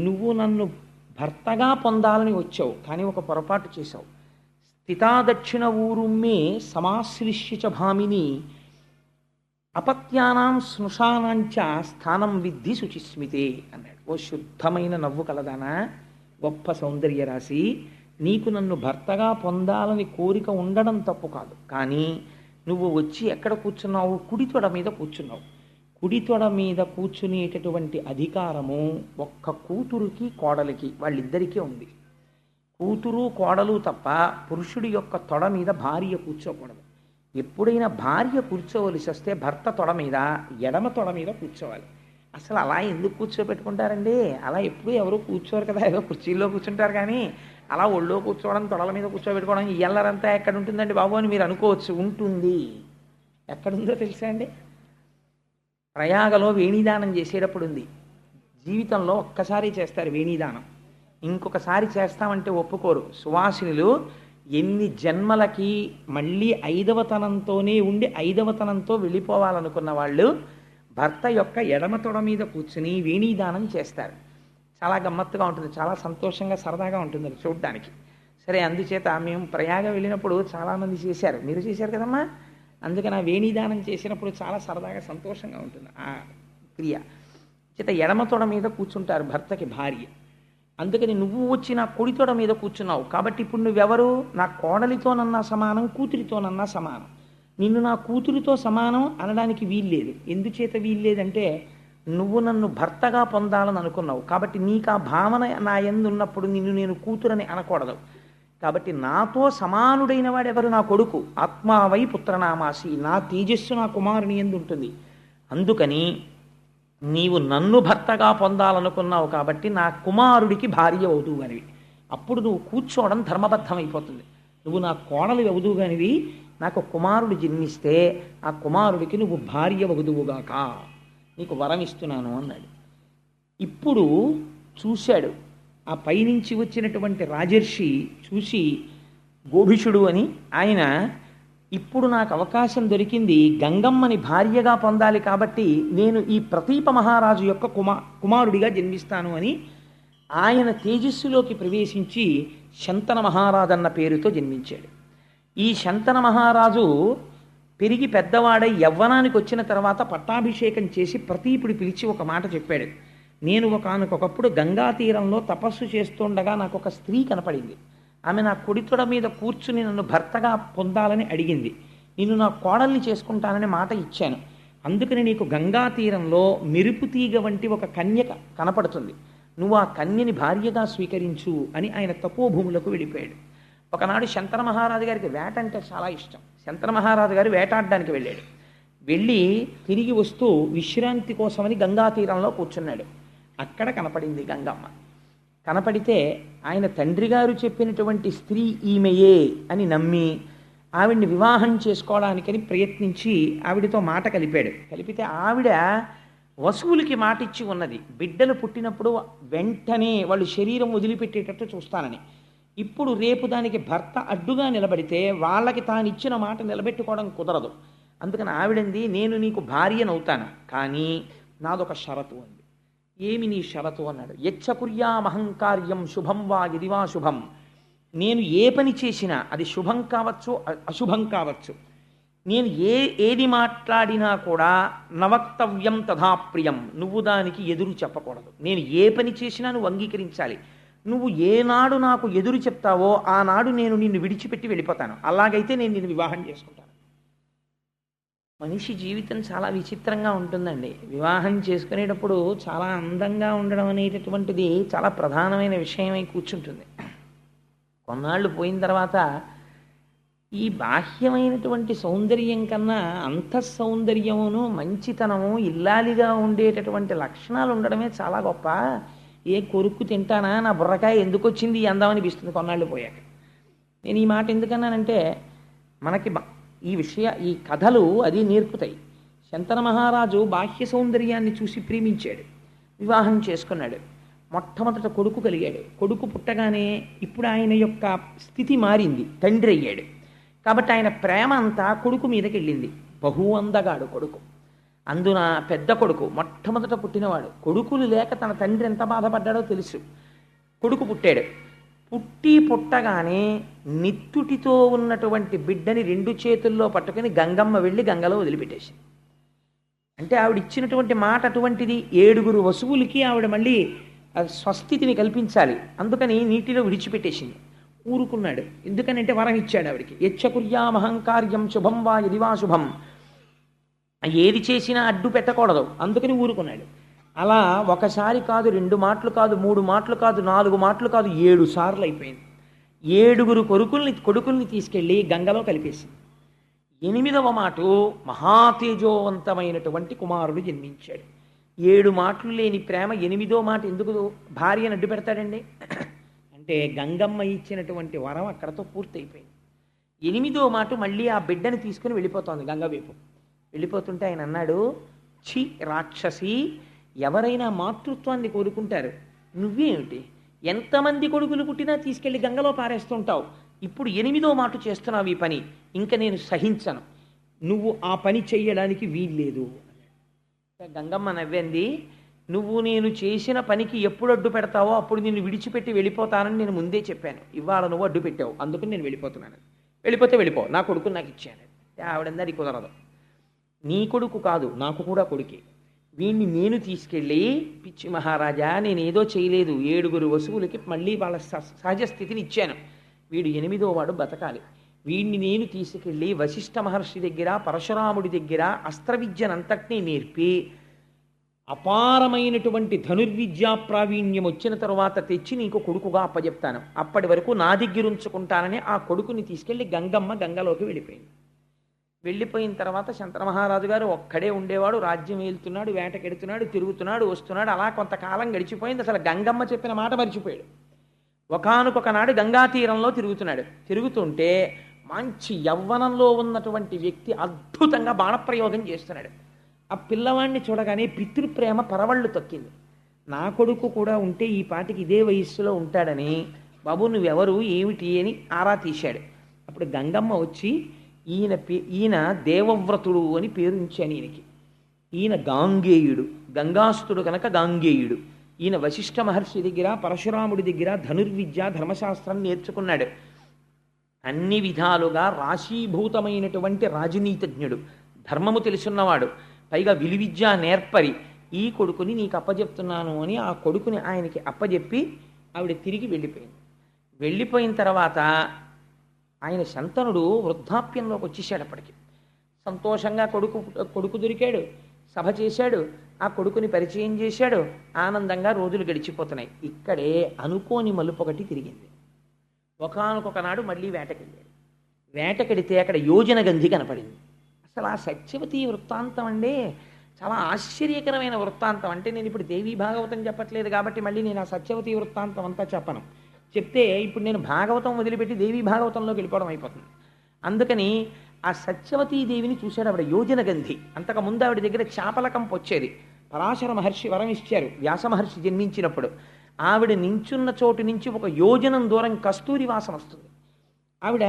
A: నువ్వు నన్ను భర్తగా పొందాలని వచ్చావు, కానీ ఒక పొరపాటు చేశావు. స్థితాదక్షిణ ఊరుమ్మే సమాశ్లిష్యచ భామిని అపత్యానాం స్నుషానాంచ స్థానం విద్ధి శుచిస్మితే అన్నాడు. ఓ శుద్ధమైన నవ్వు కలదానా, గొప్ప సౌందర్య రాశి, నీకు నన్ను భర్తగా పొందాలని కోరిక ఉండడం తప్పు కాదు, కానీ నువ్వు వచ్చి ఎక్కడ కూర్చున్నావు, కుడితొడ మీద కూర్చున్నావు. కుడితొడ మీద కూర్చునేటటువంటి అధికారము ఒక్క కూతురుకి కోడలికి వాళ్ళిద్దరికీ ఉంది. కూతురు కోడలు తప్ప పురుషుడి యొక్క తొడ మీద భార్య కూర్చోకూడదు. ఎప్పుడైనా భార్య కూర్చోవలసి వస్తే భర్త తొడ మీద, ఎడమ తొడ మీద కూర్చోవాలి. అసలు అలా ఎందుకు కూర్చోబెట్టుకుంటారండి? అలా ఎప్పుడు ఎవరు కూర్చోరు కదా, ఏదో కుర్చీల్లో కూర్చుంటారు, కానీ అలా ఒళ్ళో కూర్చోవడం, తొడల మీద కూర్చోబెట్టుకోవడం ఎల్లరంతా ఎక్కడ ఉంటుందండి బాబు అని మీరు అనుకోవచ్చు. ఉంటుంది. ఎక్కడుందో తెలుసా అండి? ప్రయాగలో వేణీదానం చేసేటప్పుడు ఉంది. జీవితంలో ఒక్కసారి చేస్తారు వేణీదానం, ఇంకొకసారి చేస్తామంటే ఒప్పుకోరు. సువాసినులు ఎన్ని జన్మలకి మళ్ళీ 5వ తనంతోనే ఉండి 5వ తనంతో వెళ్ళిపోవాలనుకున్న వాళ్ళు భర్త యొక్క ఎడమ తొడ మీద కూర్చుని వేణీదానం చేస్తారు. చాలా గమ్మత్తుగా ఉంటుంది, చాలా సంతోషంగా సరదాగా ఉంటుంది అది చూడడానికి. సరే, అందుచేత మేము ప్రయాగ వెళ్ళినప్పుడు చాలామంది చేశారు, మీరు చేశారు కదమ్మా, అందుకని ఆ వేణీదానం చేసినప్పుడు చాలా సరదాగా సంతోషంగా ఉంటుంది ఆ క్రియ. చేత ఎడమ తొడ మీద కూర్చుంటారు భర్తకి భార్య. అందుకని నువ్వు వచ్చి నా కుడితొడ మీద కూర్చున్నావు కాబట్టి ఇప్పుడు నువ్వెవరు, నా కోడలితోనన్నా సమానం, కూతురితోనన్నా సమానం. నిన్ను నా కూతురితో సమానం అనడానికి వీల్లేదు. ఎందుచేత వీల్లేదంటే నువ్వు నన్ను భర్తగా పొందాలని అనుకున్నావు కాబట్టి నీకు ఆ భావన నా యందు ఉన్నప్పుడు నిన్ను నేను కూతురని అనకూడదు. కాబట్టి నాతో సమానుడైన వాడెవరు, నా కొడుకు. ఆత్మావై పుత్రనామాసి, నా తేజస్సు నా కుమారుని యందు ఉంటుంది. అందుకని నీవు నన్ను భర్తగా పొందాలనుకున్నావు కాబట్టి నా కుమారుడికి భార్య అవుతూ అనివి. అప్పుడు నువ్వు కూర్చోవడం ధర్మబద్ధమైపోతుంది. నువ్వు నా కోడలు వగుదువుగానివి, నాకు కుమారుడు జన్మిస్తే ఆ కుమారుడికి నువ్వు భార్య వగుదువుగాక, నీకు వరం ఇస్తున్నాను అన్నాడు. ఇప్పుడు చూశాడు, ఆ పైనుంచి వచ్చినటువంటి రాజర్షి చూసి, గోభిషుడు అని ఆయన, ఇప్పుడు నాకు అవకాశం దొరికింది గంగమ్మని భార్యగా పొందాలి కాబట్టి నేను ఈ ప్రతీప మహారాజు యొక్క కుమారుడిగా జన్మిస్తాను అని ఆయన తేజస్సులోకి ప్రవేశించి శంతన మహారాజు అన్న పేరుతో జన్మించాడు. ఈ శంతన మహారాజు పెరిగి పెద్దవాడై యవ్వనానికి వచ్చిన తర్వాత పట్టాభిషేకం చేసి ప్రతీపుడు పిలిచి ఒక మాట చెప్పాడు. నేను ఒకనకొకప్పుడు గంగా తీరంలో తపస్సు చేస్తుండగా నాకు ఒక స్త్రీ కనపడింది. ఆమె నా కుడితొడ మీద కూర్చుని నన్ను భర్తగా పొందాలని అడిగింది. నేను నా కోడల్ని చేసుకుంటానని మాట ఇచ్చాను. అందుకని నీకు గంగా తీరంలో మెరుపు తీగ వంటి ఒక కన్య కనపడుతుంది, నువ్వు ఆ కన్యని భార్యగా స్వీకరించు అని ఆయన తపోభూములకు వెళ్ళిపోయాడు. ఒకనాడు శంతన మహారాజు గారికి వేట అంటే చాలా ఇష్టం. శంతన మహారాజు గారు వేటాడడానికి వెళ్ళాడు. వెళ్ళి తిరిగి వస్తూ విశ్రాంతి కోసమని గంగా తీరంలో కూర్చున్నాడు. అక్కడ కనపడింది గంగమ్మ. కనపడితే ఆయన తండ్రి గారు చెప్పినటువంటి స్త్రీ ఈమెయే అని నమ్మి ఆవిడ్ని వివాహం చేసుకోవడానికని ప్రయత్నించి ఆవిడతో మాట కలిపాడు. కలిపితే ఆవిడ వసువులకి మాటిచ్చి ఉన్నది, బిడ్డలు పుట్టినప్పుడు వెంటనే వాళ్ళు శరీరం వదిలిపెట్టేటట్టు చూస్తానని. ఇప్పుడు రేపు దానికి భర్త అడ్డుగా నిలబడితే వాళ్ళకి తాను ఇచ్చిన మాట నిలబెట్టుకోవడం కుదరదు. అందుకని ఆవిడంది, నేను నీకు భార్యనవుతాను, కానీ నాదొక షరతు అంది. ఏమి నీ షరతు అన్నాడు. యచ్చకుర్యామహంకార్యం శుభం వా ఇది వా శుభం, నేను ఏ పని చేసినా అది శుభం కావచ్చు అశుభం కావచ్చు, నేను ఏది మాట్లాడినా కూడా నవక్తవ్యం తథాప్రియం, నువ్వు దానికి ఎదురు చెప్పకూడదు. నేను ఏ పని చేసినా నువ్వు అంగీకరించాలి. నువ్వు ఏనాడు నాకు ఎదురు చెప్తావో ఆనాడు నేను నిన్ను విడిచిపెట్టి వెళ్ళిపోతాను. అలాగైతే నేను నిన్ను వివాహం చేసుకుంటాను. మనిషి జీవితం చాలా విచిత్రంగా ఉంటుందండి. వివాహం చేసుకునేటప్పుడు చాలా అందంగా ఉండడం అనేటటువంటిది చాలా ప్రధానమైన విషయమై కూర్చుంటుంది. కొన్నాళ్ళు పోయిన తర్వాత ఈ బాహ్యమైనటువంటి సౌందర్యం కన్నా అంతఃసౌందర్యమును మంచితనము ఇల్లాలిగా ఉండేటటువంటి లక్షణాలు ఉండడమే చాలా గొప్ప. ఏ కొరుక్కు తింటానా, నా బుర్రకాయ ఎందుకు వచ్చింది ఈ అందం అనిపిస్తుంది కొన్నాళ్ళు పోయాక. నేను ఈ మాట ఎందుకన్నానంటే మనకి ఈ కథలు అది నేర్పుతాయి. శంతన మహారాజు బాహ్య సౌందర్యాన్ని చూసి ప్రేమించాడు, వివాహం చేసుకున్నాడు. మొట్టమొదట కొడుకు కలిగాడు. కొడుకు పుట్టగానే ఇప్పుడు ఆయన యొక్క స్థితి మారింది, తండ్రి అయ్యాడు. కాబట్టి ఆయన ప్రేమ అంతా కొడుకు మీదకి వెళ్ళింది. బహు అందగాడు కొడుకు. అందున పెద్ద కొడుకు మొట్టమొదట పుట్టినవాడు. కొడుకులు లేక తన తండ్రి ఎంత బాధపడ్డాడో తెలుసు. కొడుకు పుట్టాడు. పుట్టగానే నిత్తుటితో ఉన్నటువంటి బిడ్డని రెండు చేతుల్లో పట్టుకుని గంగమ్మ వెళ్ళి గంగలో వదిలిపెట్టేసింది. అంటే ఆవిడ ఇచ్చినటువంటి మాట అటువంటిది. 7 వసువులకి ఆవిడ మళ్ళీ స్వస్థితిని కల్పించాలి, అందుకని నీటిలో విడిచిపెట్టేసింది. ఊరుకున్నాడు. ఎందుకనంటే వరం ఇచ్చాడు ఆవిడికి. యచ్చకుర్యామహంకార్యం శుభం వా ఇది వా శుభం, ఏది చేసినా అడ్డు పెట్టకూడదు, అందుకని ఊరుకున్నాడు. అలా ఒకసారి కాదు, 2 మాటలు కాదు, 3 మాటలు కాదు, 4 మాటలు కాదు, 7 సార్లు అయిపోయింది. 7 కొడుకుల్ని తీసుకెళ్ళి గంగలో కలిపేసింది. 8వ మాట మహాతేజోవంతమైనటువంటి కుమారుడు జన్మించాడు. 7 మాటలు లేని ప్రేమ 8వ మాట ఎందుకు భార్యను అడ్డు పెడతాడండి? అంటే గంగమ్మ ఇచ్చినటువంటి వరం అక్కడతో పూర్తయిపోయింది. 8వ మాట మళ్ళీ ఆ బిడ్డని తీసుకుని వెళ్ళిపోతోంది గంగ వైపు. వెళ్ళిపోతుంటే ఆయన అన్నాడు, ఛీ రాక్షసి, ఎవరైనా మాతృత్వాన్ని కోరుకుంటారు, నువ్వేమిటి ఎంతమంది కొడుకులు పుట్టినా తీసుకెళ్లి గంగలో పారేస్తుంటావు, ఇప్పుడు 8వ మాట చేస్తున్నావు ఈ పని, ఇంకా నేను సహించను, నువ్వు ఆ పని చెయ్యడానికి వీల్లేదు. గంగమ్మ నవ్వింది, నువ్వు నేను చేసిన పనికి ఎప్పుడు అడ్డు పెడతావో అప్పుడు నిన్ను విడిచిపెట్టి వెళ్ళిపోతానని నేను ముందే చెప్పాను. ఇవాళ నువ్వు అడ్డు పెట్టావు, అందుకని నేను వెళ్ళిపోతున్నాను. వెళ్ళిపోతే వెళ్ళిపో, నా కొడుకుని నాకు ఇచ్చాను. ఆవిడంది అది కుదరదు. నీ కొడుకు కాదు, నాకు కూడా కొడుకే. వీడిని నేను తీసుకెళ్ళి, పిచ్చి మహారాజా నేనేదో చేయలేదు, 7 వసువులకి మళ్ళీ వాళ్ళ సహజ స్థితిని ఇచ్చాను, వీడు 8వ వాడు బతకాలి. వీడిని నేను తీసుకెళ్ళి వశిష్ఠ మహర్షి దగ్గర పరశురాముడి దగ్గర అస్త్ర విద్యనంతటినీ నేర్పి అపారమైనటువంటి ధనుర్విద్యా ప్రావీణ్యం వచ్చిన తరువాత తెచ్చి నీకు కొడుకుగా అప్పచెప్తాను, అప్పటి వరకు నా దగ్గర ఉంచుకుంటానని ఆ కొడుకుని తీసుకెళ్ళి గంగలోకి వెళ్ళిపోయింది. వెళ్ళిపోయిన తర్వాత శంతన మహారాజు గారు ఒక్కడే ఉండేవాడు, రాజ్యం వెళ్తున్నాడు, వేటకెడుతున్నాడు, తిరుగుతున్నాడు, వస్తున్నాడు. అలా కొంతకాలం గడిచిపోయింది. అసలు గంగమ్మ చెప్పిన మాట మర్చిపోయాడు. ఒకానొక నాడు గంగా తీరంలో తిరుగుతున్నాడు. తిరుగుతుంటే మంచి యవ్వనంలో ఉన్నటువంటి వ్యక్తి అద్భుతంగా బాణప్రయోగం చేస్తున్నాడు. ఆ పిల్లవాడిని చూడగానే పితృప్రేమ పరవళ్ళు తొక్కింది. నా కొడుకు కూడా ఉంటే ఈ పాటికి ఇదే వయస్సులో ఉంటాడని, బాబు నువ్వెవరు ఏమిటి అని ఆరా తీశాడు. అప్పుడు గంగమ్మ వచ్చి ఈయన దేవవ్రతుడు అని పేరు ఉంచాను ఈయనకి. ఈయన గాంగేయుడు, గంగాస్తుడు కనుక గాంగేయుడు. ఈయన వశిష్ఠ మహర్షి దగ్గర పరశురాముడి దగ్గర ధనుర్విద్య ధర్మశాస్త్రం నేర్చుకున్నాడు. అన్ని విధాలుగా రాశీభూతమైనటువంటి రాజనీతిజ్ఞుడు, ధర్మము తెలుసున్నవాడు, పైగా విలువిద్య నేర్పరి. ఈ కొడుకుని నీకు అప్పజెప్తున్నాను అని ఆ కొడుకుని ఆయనకి అప్పజెప్పి ఆవిడ తిరిగి వెళ్ళిపోయింది. వెళ్ళిపోయిన తర్వాత ఆయన శంతనుడు వృద్ధాప్యంలోకి వచ్చేసాడు. అప్పటికి సంతోషంగా కొడుకు దొరికాడు, సభ చేశాడు, ఆ కొడుకుని పరిచయం చేశాడు, ఆనందంగా రోజులు గడిచిపోతున్నాయి. ఇక్కడే అనుకోని మలుపొకటి తిరిగింది. ఒకానొక నాడు మళ్ళీ వేటకెళ్ళాడు. వేటకెడితే అక్కడ యోజన గంధి కనపడింది. అసలు ఆ సత్యవతి వృత్తాంతం అండి చాలా ఆశ్చర్యకరమైన వృత్తాంతం. అంటే నేను ఇప్పుడు దేవీ భాగవతం చెప్పట్లేదు కాబట్టి మళ్ళీ నేను ఆ సత్యవతి వృత్తాంతం అంతా చెప్పను. చెప్తే ఇప్పుడు నేను భాగవతం వదిలిపెట్టి దేవీ భాగవతంలోకి వెళ్ళిపోవడం అయిపోతుంది. అందుకని ఆ సత్యవతీదేవిని చూశాడు ఆవిడ యోజన గంధి. అంతకుముందు ఆవిడ దగ్గర చాపలకంపు వచ్చేది. పరాశర మహర్షి వరం ఇచ్చారు వ్యాస మహర్షి జన్మించినప్పుడు. ఆవిడ నించున్న చోటు నుంచి ఒక యోజనం దూరం కస్తూరి వాసన వస్తుంది. ఆవిడ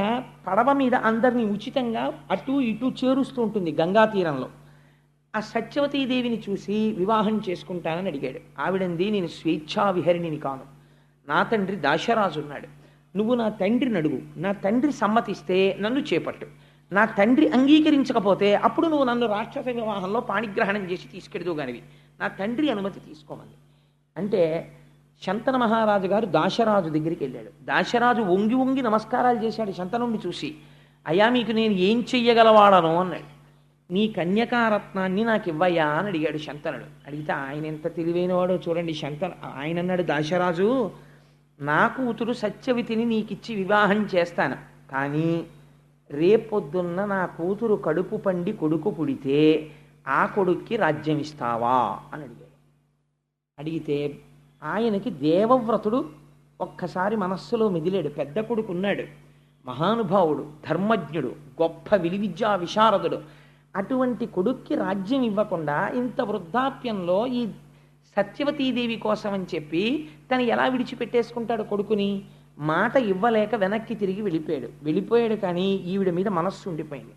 A: పడవ మీద అందరినీ ఉచితంగా అటు ఇటు చేరుస్తూ ఉంటుంది గంగా తీరంలో. ఆ సత్యవతీదేవిని చూసి వివాహం చేసుకుంటానని అడిగాడు. ఆవిడంది నేను స్వేచ్ఛా విహరిణిని కాను, నా తండ్రి దాశరాజు ఉన్నాడు, నువ్వు నా తండ్రిని అడుగు, నా తండ్రి సమ్మతిస్తే నన్ను చేపట్టు, నా తండ్రి అంగీకరించకపోతే అప్పుడు నువ్వు నన్ను రాక్షస వివాహంలో పాణిగ్రహణం చేసి తీసుకెడుతూ గానివి, నా తండ్రి అనుమతి తీసుకోమని. అంటే శంతన మహారాజు గారు దాశరాజు దగ్గరికి వెళ్ళాడు. దాశరాజు వంగి వంగి నమస్కారాలు చేశాడు శంతనుణ్ణి చూసి. అయ్యా మీకు నేను ఏం చెయ్యగలవాడను అన్నాడు. నీ కన్యకారత్నాన్ని నాకు ఇవ్వయ్యా అని అడిగాడు శంతనుడు. అడిగితే ఆయన ఎంత తెలివైనవాడో చూడండి. ఆయన అన్నాడు దాశరాజు, నా కూతురు సత్యవతిని నీకిచ్చి వివాహం చేస్తాను, కానీ రేపొద్దున్న నా కూతురు కడుపు పండి కొడుకు పుడితే ఆ కొడుక్కి రాజ్యం ఇస్తావా అని అడిగాడు. అడిగితే ఆయనకి దేవవ్రతుడు ఒక్కసారి మనస్సులో మెదిలాడు. పెద్ద కొడుకు ఉన్నాడు, మహానుభావుడు, ధర్మజ్ఞుడు, గొప్ప విలువిద్యా విశారదుడు. అటువంటి కొడుక్కి రాజ్యం ఇవ్వకుండా ఇంత వృద్ధాప్యంలో ఈ సత్యవతీదేవి కోసం అని చెప్పి తను ఎలా విడిచిపెట్టేసుకుంటాడు కొడుకుని? మాట ఇవ్వలేక వెనక్కి తిరిగి వెళ్ళిపోయాడు. కానీ ఈవిడ మీద మనస్సు ఉండిపోయింది.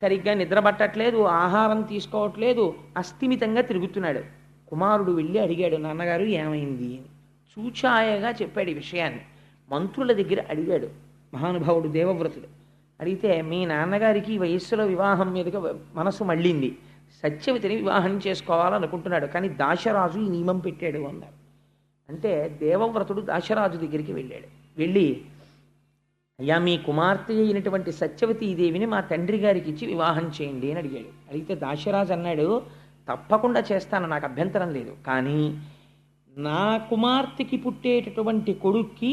A: సరిగ్గా నిద్రపట్టట్లేదు, ఆహారం తీసుకోవట్లేదు, అస్థిమితంగా తిరుగుతున్నాడు. కుమారుడు వెళ్ళి అడిగాడు, నాన్నగారు ఏమైంది అని. చూచాయగా చెప్పాడు ఈ విషయాన్ని. మంత్రుల దగ్గర అడిగాడు మహానుభావుడు దేవవ్రతుడు. అడిగితే మీ నాన్నగారికి ఈ వయస్సులో వివాహం మీదుగా మనసు మళ్ళింది, సత్యవతిని వివాహం చేసుకోవాలనుకుంటున్నాడు, కానీ దాశరాజు ఈ నియమం పెట్టాడు అన్నారు. అంటే దేవవ్రతుడు దాశరాజు దగ్గరికి వెళ్ళి అయ్యా మీ కుమార్తె అయినటువంటి సత్యవతీదేవిని మా తండ్రి గారికి ఇచ్చి వివాహం చేయండి అని అడిగాడు. అడిగితే దాశరాజు అన్నాడు, తప్పకుండా చేస్తాను, నాకు అభ్యంతరం లేదు, కానీ నా కుమార్తెకి పుట్టేటటువంటి కొడుక్కి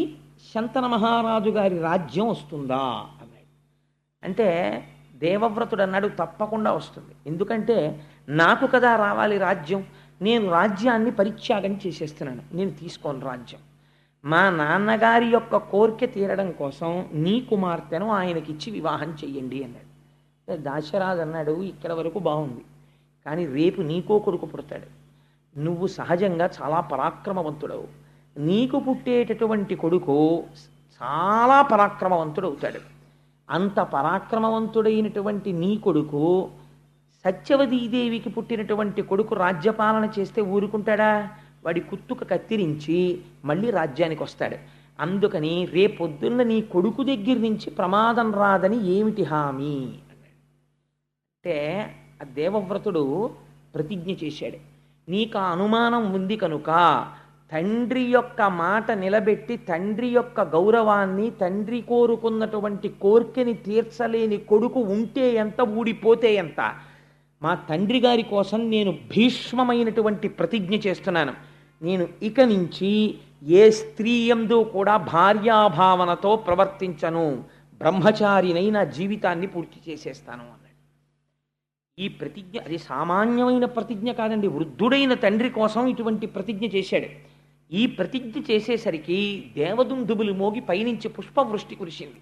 A: శంతన మహారాజు గారి రాజ్యం వస్తుందా అన్నాడు. అంటే దేవవ్రతుడు అన్నాడు, తప్పకుండా వస్తుంది, ఎందుకంటే నాకు కదా రావాలి రాజ్యం, నేను రాజ్యాన్ని పరిత్యాగం చేసేస్తున్నాను, నేను తీసుకోను రాజ్యం. మా నాన్నగారి యొక్క కోరిక తీరడం కోసం నీ కుమార్తెను ఆయనకిచ్చి వివాహం చెయ్యండి అన్నాడు. దాశరాజు అన్నాడు, ఇక్కడ వరకు బాగుంది, కానీ రేపు నీకో కొడుకు పుడతాడు, నువ్వు సహజంగా చాలా పరాక్రమవంతుడవు, నీకు పుట్టేటటువంటి కొడుకు చాలా పరాక్రమవంతుడు అవుతాడు. అంత పరాక్రమవంతుడైనటువంటి నీ కొడుకు సత్యవతీదేవికి పుట్టినటువంటి కొడుకు రాజ్యపాలన చేస్తే ఊరుకుంటాడా? వాడి కుత్తుక కత్తిరించి మళ్ళీ రాజ్యానికి వస్తాడు. అందుకని రేపొద్దున్న నీ కొడుకు దగ్గర నుంచి ప్రమాదం రాదని ఏమిటి హామీ అన్నాడు. అంటే ఆ దేవవ్రతుడు ప్రతిజ్ఞ చేశాడు, నీకు ఆ అనుమానం ఉంది కనుక తండ్రి యొక్క మాట నిలబెట్టి తండ్రి యొక్క గౌరవాన్ని, తండ్రి కోరుకున్నటువంటి కోర్కెని తీర్చలేని కొడుకు ఉంటే ఎంత, ఊడిపోతే ఎంత, మా తండ్రి గారి కోసం నేను భీష్మమైనటువంటి ప్రతిజ్ఞ చేస్తున్నాను, నేను ఇక నుంచి ఏ స్త్రీ యందు కూడా భార్యాభావనతో ప్రవర్తించను, బ్రహ్మచారినై నా జీవితాన్ని పూర్తి చేసేస్తాను అన్నాడు. ఈ ప్రతిజ్ఞ అది సామాన్యమైన ప్రతిజ్ఞ కాదండి, వృద్ధుడైన తండ్రి కోసం ఇటువంటి ప్రతిజ్ఞ చేశాడు. ఈ ప్రతిజ్ఞ చేసేసరికి దేవదుందుబులు మోగి పైనుంచి పుష్పవృష్టి కురిసింది.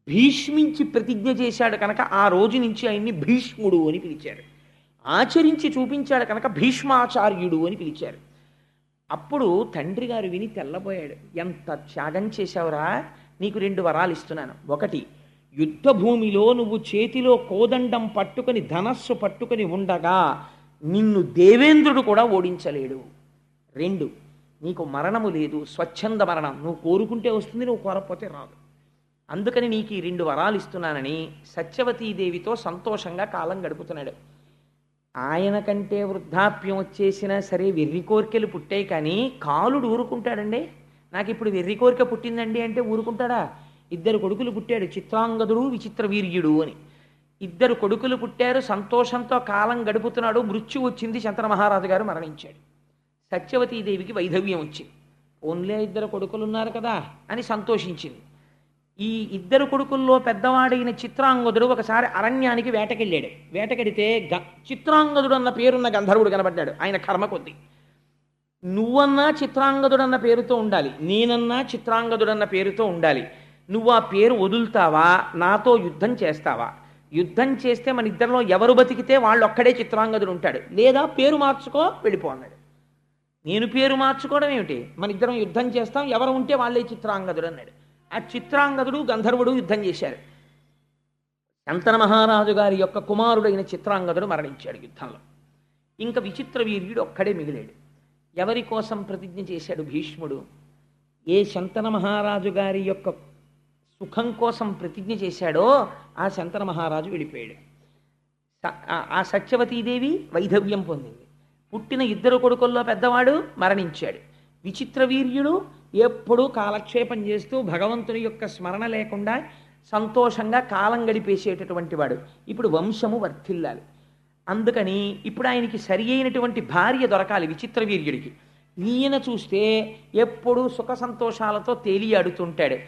A: భీష్మించి ప్రతిజ్ఞ చేశాడు కనుక ఆ రోజు నుంచి ఆయన్ని భీష్ముడు అని పిలిచారు. ఆచరించి చూపించాడు కనుక భీష్మాచార్యుడు అని పిలిచారు. అప్పుడు తండ్రి గారు విని తెల్లబోయాడు. ఎంత త్యాగం చేశావురా, నీకు 2 వరాలు ఇస్తున్నాను. 1, యుద్ధ భూమిలో నువ్వు చేతిలో కోదండం పట్టుకొని ధనస్సు పట్టుకొని ఉండగా నిన్ను దేవేంద్రుడు కూడా ఓడించలేడు. 2, నీకు మరణము లేదు, స్వచ్ఛంద మరణం. నువ్వు కోరుకుంటే వస్తుంది, నువ్వు కోరకపోతే రాదు. అందుకని నీకు ఈ 2 వరాలు ఇస్తున్నానని సత్యవతీదేవితో సంతోషంగా కాలం గడుపుతున్నాడు. ఆయన కంటే వృద్ధాప్యం వచ్చేసినా సరే వెర్రి కోరికలు పుట్టాయి, కానీ కాలుడు ఊరుకుంటాడండి. నాకు ఇప్పుడు వెర్రి కోరిక పుట్టిందండి అంటే ఊరుకుంటాడా? 2 కొడుకులు పుట్టాడు, చిత్రాంగదుడు విచిత్ర వీర్యుడు అని. 2 కొడుకులు పుట్టారు, సంతోషంతో కాలం గడుపుతున్నాడు. మృత్యు వచ్చింది, శంతన మహారాజు గారు మరణించాడు. సత్యవతీదేవికి వైధవ్యం వచ్చింది. ఓన్లీ 2 కొడుకులు ఉన్నారు కదా అని సంతోషించింది. ఈ 2 కొడుకుల్లో పెద్దవాడైన చిత్రాంగదుడు ఒకసారి అరణ్యానికి వేటకెళ్ళాడు. వేటకెడితే చిత్రాంగదుడు అన్న పేరున్న గంధర్వుడు కనబడ్డాడు. ఆయన కర్మ కొద్ది. నువ్వన్నా చిత్రాంగదుడు అన్న పేరుతో ఉండాలి, నేనన్నా చిత్రాంగదుడు అన్న పేరుతో ఉండాలి. నువ్వు ఆ పేరు వదులుతావా, నాతో యుద్ధం చేస్తావా? యుద్ధం చేస్తే మన ఇద్దరిలో ఎవరు బతికితే వాళ్ళు ఒక్కడే చిత్రాంగదుడు ఉంటాడు, లేదా పేరు మార్చుకో వెళ్ళిపో అన్నాడు. నేను పేరు మార్చుకోవడం ఏమిటి, మన ఇద్దరం యుద్ధం చేస్తాం, ఎవరు ఉంటే వాళ్ళే చిత్రాంగదుడు అన్నాడు. ఆ చిత్రాంగదుడు గంధర్వుడు యుద్ధం చేశారు. శంతన మహారాజు గారి యొక్క కుమారుడైన చిత్రాంగదుడు మరణించాడు యుద్ధంలో. ఇంకా విచిత్ర వీర్యుడు ఒక్కడే మిగిలాడు. ఎవరి కోసం ప్రతిజ్ఞ చేశాడు భీష్ముడు? ఏ శంతన మహారాజు గారి యొక్క సుఖం కోసం ప్రతిజ్ఞ చేశాడో ఆ శంతన మహారాజు వెళ్ళిపోయాడు. ఆ సత్యవతీదేవి వైధవ్యం పొందింది. పుట్టిన 2 కొడుకుల్లో పెద్దవాడు మరణించాడు. విచిత్ర వీర్యుడు ఎప్పుడూ కాలక్షేపం చేస్తూ భగవంతుని యొక్క స్మరణ లేకుండా సంతోషంగా కాలం గడిపేసేటటువంటి వాడు. ఇప్పుడు వంశము వర్ధిల్లాలి. అందుకని ఇప్పుడు ఆయనకి సరి అయినటువంటి భార్య దొరకాలి విచిత్ర వీర్యుడికి. ఈయన చూస్తే ఎప్పుడూ సుఖ సంతోషాలతో తేలియాడుతుంటాడు.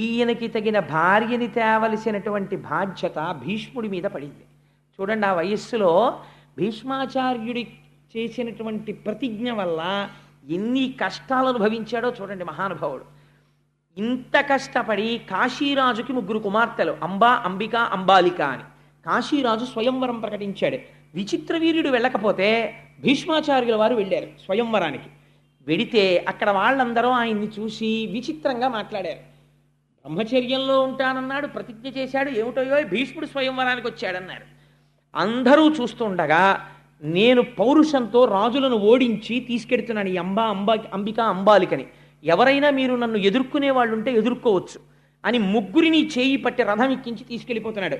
A: ఈయనకి తగిన భార్యని తేవలసినటువంటి బాధ్యత భీష్ముడి మీద పడింది. చూడండి, ఆ వయస్సులో భీష్మాచార్యుడి చేసినటువంటి ప్రతిజ్ఞ వల్ల ఎన్ని కష్టాలు అనుభవించాడో చూడండి మహానుభావుడు. ఇంత కష్టపడి కాశీరాజుకి 3 కుమార్తెలు, అంబా, అంబిక, అంబాలిక అని కాశీరాజు స్వయంవరం ప్రకటించాడు. విచిత్ర వీర్యుడు వెళ్ళకపోతే భీష్మాచార్యుల వారు వెళ్ళారు స్వయంవరానికి. వెడితే అక్కడ వాళ్ళందరూ ఆయన్ని చూసి విచిత్రంగా మాట్లాడారు. బ్రహ్మచర్యంలో ఉంటానన్నాడు, ప్రతిజ్ఞ చేశాడు, ఏమిటో భీష్ముడు స్వయంవరానికి వచ్చాడన్నారు. అందరూ చూస్తుండగా నేను పౌరుషంతో రాజులను ఓడించి తీసుకెడుతున్నాను ఈ అంబిక, అంబాలికని. ఎవరైనా మీరు నన్ను ఎదుర్కొనే వాళ్ళు ఉంటే ఎదుర్కోవచ్చు అని 3 చేయి పట్టి రథం ఎక్కించి తీసుకెళ్ళిపోతున్నాడు.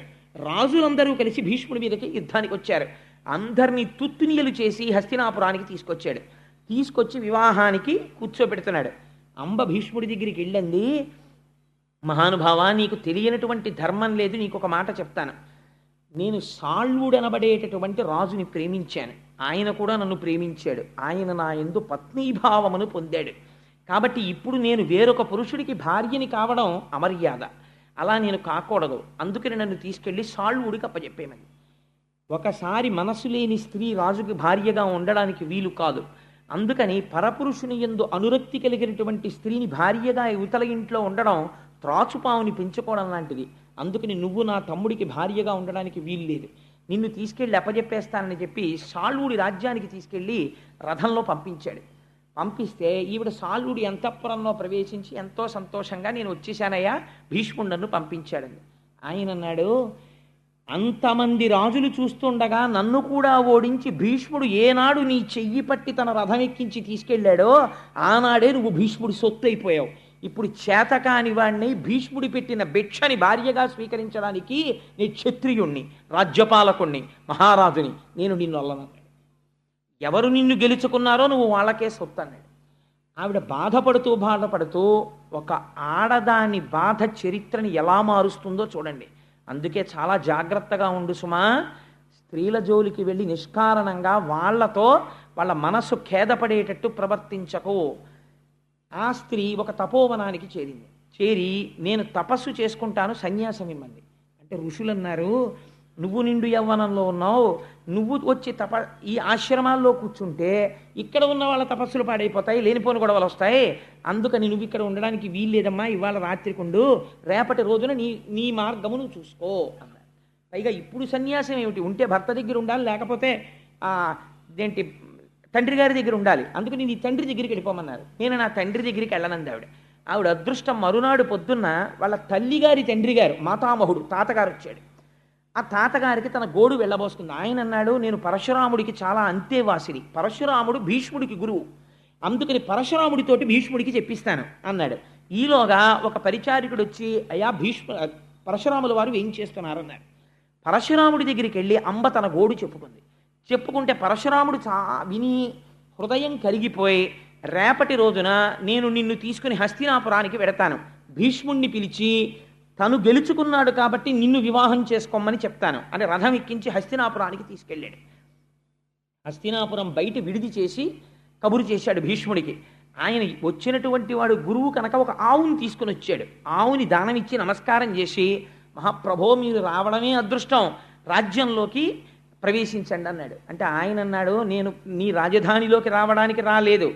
A: రాజులందరూ కలిసి భీష్ముడి మీదకి యుద్ధానికి వచ్చారు. అందరినీ తుత్తునియలు చేసి హస్తినాపురానికి తీసుకొచ్చాడు. తీసుకొచ్చి వివాహానికి కూర్చోబెడుతున్నాడు. అంబ భీష్ముడి దగ్గరికి వెళ్ళింది, మహానుభావ, నీకు తెలియనటువంటి ధర్మం లేదు, నీకు ఒక మాట చెప్తాను. నేను సాళ్వుడనబడేటటువంటి రాజుని ప్రేమించాను, ఆయన కూడా నన్ను ప్రేమించాడు, ఆయన నా యందు పత్నీభావమును పొందాడు. కాబట్టి ఇప్పుడు నేను వేరొక పురుషుడికి భార్యని కావడం అమర్యాద, అలా నేను కాకూడదు. అందుకని నన్ను తీసుకెళ్ళి సాళ్వుడికి అప్పచెప్పేమని. ఒకసారి మనసు లేని స్త్రీ రాజుకి భార్యగా ఉండడానికి వీలు కాదు. అందుకని పరపురుషుని యందు అనురక్తి కలిగినటువంటి స్త్రీని భార్యగా యువతల ఇంట్లో ఉండడం త్రాచుపావుని పెంచుకోవడం లాంటిది. అందుకని నువ్వు నా తమ్ముడికి భార్యగా ఉండడానికి వీలు లేదు, నిన్ను తీసుకెళ్ళి అప్పచెప్పేస్తానని చెప్పి సాళ్వుడి రాజ్యానికి తీసుకెళ్ళి రథంలో పంపించాడు. పంపిస్తే ఈవిడ సాళ్వుడి అంతఃపురంలో ప్రవేశించి ఎంతో సంతోషంగా నేను వచ్చేసానయ్యా, భీష్ముడు నన్ను పంపించాడని. ఆయన అన్నాడు, అంతమంది రాజులు చూస్తుండగా నన్ను కూడా ఓడించి భీష్ముడు ఏనాడు నీ చెయ్యి పట్టి తన రథం ఎక్కించి తీసుకెళ్ళాడో ఆనాడే నువ్వు భీష్ముడి సొత్తు అయిపోయావు. ఇప్పుడు చేతకాని వాడిని భీష్ముడి పెట్టిన భిక్షని భార్యగా స్వీకరించడానికి నీ క్షత్రియుణ్ణి, రాజ్యపాలకుణ్ణి, మహారాజుని, నేను నిన్ను అల్లనన్నాడు. ఎవరు నిన్ను గెలుచుకున్నారో నువ్వు వాళ్ళకే సొత్తు అన్నాడు. ఆవిడ బాధపడుతూ ఒక ఆడదాని బాధ చరిత్రని ఎలా మారుస్తుందో చూడండి. అందుకే చాలా జాగ్రత్తగా ఉండు సుమా. స్త్రీల జోలికి వెళ్ళి నిష్కారణంగా వాళ్ళతో వాళ్ళ మనసు ఖేదపడేటట్టు ప్రవర్తించకు. ఆ స్త్రీ ఒక తపోవనానికి చేరింది. చేరి నేను తపస్సు చేసుకుంటాను, సన్యాసం ఇమ్మంది. అంటే ఋషులు అన్నారు, నువ్వు నిండు యవ్వనంలో ఉన్నావు, నువ్వు వచ్చి ఈ ఆశ్రమాల్లో కూర్చుంటే ఇక్కడ ఉన్న వాళ్ళ తపస్సులు పాడైపోతాయి, లేనిపోని గొడవలు వస్తాయి, అందుకని నువ్వు ఇక్కడ ఉండడానికి వీల్లేదమ్మా, ఇవాళ రాత్రికుండు, రేపటి రోజున నీ నీ మార్గము నువ్వు చూసుకో అన్నారు. పైగా ఇప్పుడు సన్యాసం ఏమిటి, ఉంటే భర్త దగ్గర ఉండాలి, లేకపోతే ఇదేంటి తండ్రి గారి దగ్గర ఉండాలి, అందుకని నీ తండ్రి దగ్గరికి వెళ్ళిపోమన్నారు. నేను నా తండ్రి దగ్గరికి వెళ్ళనంది ఆవిడ అదృష్టం. మరునాడు పొద్దున్న వాళ్ళ తల్లిగారి తండ్రి గారు మాతామహుడు తాతగారు వచ్చాడు. ఆ తాతగారికి తన గోడు వెళ్ళబోసుకుంది. ఆయన అన్నాడు, నేను పరశురాముడికి చాలా అంతేవాసిని, పరశురాముడు భీష్ముడికి గురువు, అందుకని పరశురాముడితోటి భీష్ముడికి చెప్పిస్తాను అన్నాడు. ఈలోగా ఒక పరిచారికుడు వచ్చి, అయ్యా పరశురాముల వారు ఏం చేస్తున్నారన్నాడు. పరశురాముడి దగ్గరికి వెళ్ళి అంబ తన గోడు చెప్పుకుంటే పరశురాముడు విని హృదయం కరిగిపోయి, రేపటి రోజున నేను నిన్ను తీసుకుని హస్తినాపురానికి వెడతాను, భీష్ముణ్ణి పిలిచి తను గెలుచుకున్నాడు కాబట్టి నిన్ను వివాహం చేసుకోమని చెప్తాను అని రథం ఎక్కించి హస్తినాపురానికి తీసుకెళ్ళాడు. హస్తినాపురం బయట విడిది చేసి కబురు చేశాడు భీష్ముడికి. ఆయన వచ్చినటువంటి వాడు గురువు కనుక ఒక ఆవుని తీసుకుని వచ్చాడు. ఆవుని దానం ఇచ్చి నమస్కారం చేసి, మహాప్రభో మీరు రావడమే అదృష్టం, రాజ్యంలోకి ప్రవేశించండి అన్నాడు. అంటే ఆయన అన్నాడు, నేను నీ రాజధానిలోకి రావడానికి రాలేదు,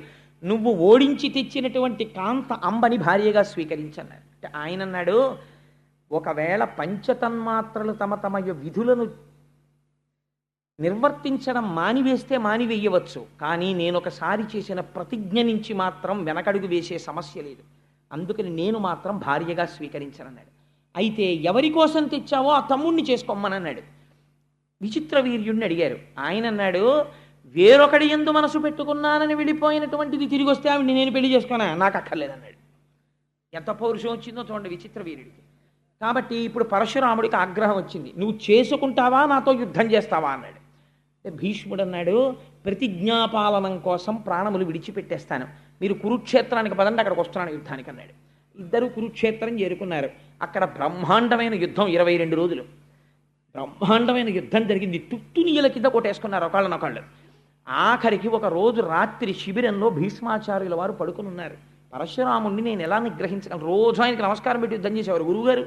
A: నువ్వు ఓడించి తెచ్చినటువంటి కాంత అంబని భార్యగా స్వీకరించన్నాడు. అంటే ఆయన అన్నాడు, ఒకవేళ పంచతన్మాత్రలు తమ తమ విధులను నిర్వర్తించడం మానివేస్తే మానివేయవచ్చు, కానీ నేను ఒకసారి చేసిన ప్రతిజ్ఞ నుంచి మాత్రం వెనకడుగు వేసే సమస్య లేదు, అందుకని నేను మాత్రం భార్యగా స్వీకరించనన్నాడు. అయితే ఎవరి కోసం తెచ్చావో ఆ తమ్ముణ్ణి చేసుకోమనన్నాడు. విచిత్ర వీర్యుణ్ణి అడిగారు. ఆయన అన్నాడు, వేరొకడి యందు మనసు పెట్టుకున్నానని వెళ్ళిపోయినటువంటిది తిరిగి వస్తే ఆవిడ్ని నేను పెళ్లి చేసుకున్నా, నాకు అక్కర్లేదన్నాడు. ఎంత పౌరుషం వచ్చిందో చూడండి విచిత్ర వీరుడికి. కాబట్టి ఇప్పుడు పరశురాముడికి ఆగ్రహం వచ్చింది, నువ్వు చేసుకుంటావా నాతో యుద్ధం చేస్తావా అన్నాడు. భీష్ముడు అన్నాడు, ప్రతిజ్ఞాపాలనం కోసం ప్రాణములు విడిచిపెట్టేస్తాను, మీరు కురుక్షేత్రానికి పదండి, అక్కడికి వస్తున్నాను యుద్ధానికి అన్నాడు. ఇద్దరు కురుక్షేత్రం చేరుకున్నారు. అక్కడ బ్రహ్మాండమైన యుద్ధం 22 రోజులు బ్రహ్మాండమైన యుద్ధం జరిగింది. తుత్తునీయల కింద కొట్టేసుకున్నారు ఒకళ్ళనొకళ్ళు. ఆఖరికి ఒక రోజు రాత్రి శిబిరంలో భీష్మాచార్యుల వారు పడుకుని ఉన్నారు. పరశురాముడిని నేను ఎలా నిగ్రహించగలను, రోజు ఆయనకి నమస్కారం పెట్టి యుద్ధం చేసేవారు గురువుగారు.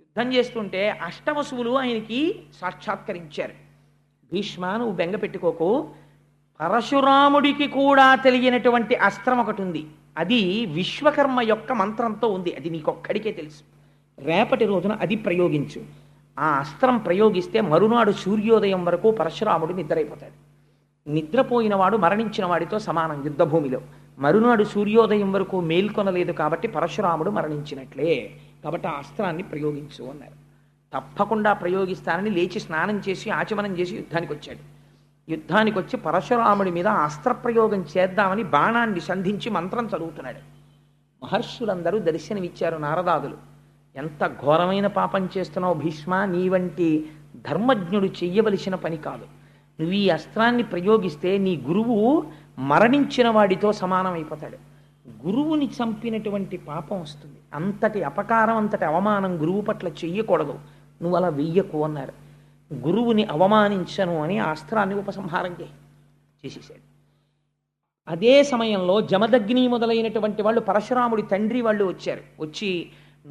A: యుద్ధం చేస్తుంటే అష్టవసువులు ఆయనకి సాక్షాత్కరించారు. భీష్మ, నువ్వు బెంగ పెట్టుకోకు, పరశురాముడికి కూడా తెలియనటువంటి అస్త్రం ఒకటి ఉంది, అది విశ్వకర్మ యొక్క మంత్రంతో ఉంది, అది నీకొక్కడికే తెలుసు, రేపటి రోజున అది ప్రయోగించు. ఆ అస్త్రం ప్రయోగిస్తే మరునాడు సూర్యోదయం వరకు పరశురాముడు నిద్రైపోతాడు. నిద్రపోయిన వాడు మరణించిన వాడితో సమానం యుద్ధభూమిలో. మరునాడు సూర్యోదయం వరకు మేల్కొనలేదు కాబట్టి పరశురాముడు మరణించినట్లే, కాబట్టి ఆ అస్త్రాన్ని ప్రయోగించు అన్నారు. తప్పకుండా ప్రయోగిస్తానని లేచి స్నానం చేసి ఆచమనం చేసి యుద్ధానికి వచ్చాడు. యుద్ధానికి వచ్చి పరశురాముడి మీద అస్త్రప్రయోగం చేద్దామని బాణాన్ని సంధించి మంత్రం చదువుతున్నాడు. మహర్షులందరూ దర్శనమిచ్చారు. నారదాదులు, ఎంత ఘోరమైన పాపం చేస్తున్నావు భీష్మ, నీ వంటి ధర్మజ్ఞుడు చెయ్యవలసిన పని కాదు, నువ్వు ఈ అస్త్రాన్ని ప్రయోగిస్తే నీ గురువు మరణించిన వాడితో సమానమైపోతాడు, గురువుని చంపినటువంటి పాపం వస్తుంది, అంతటి అపకారం అంతటి అవమానం గురువు పట్ల చెయ్యకూడదు, నువ్వు అలా వెయ్యకు అన్నారు. గురువుని అవమానించను అని ఆ అస్త్రాన్ని ఉపసంహారం చేసేసాడు. అదే సమయంలో జమదగ్ని మొదలైనటువంటి వాళ్ళు పరశురాముడి తండ్రి వాళ్ళు వచ్చారు. వచ్చి,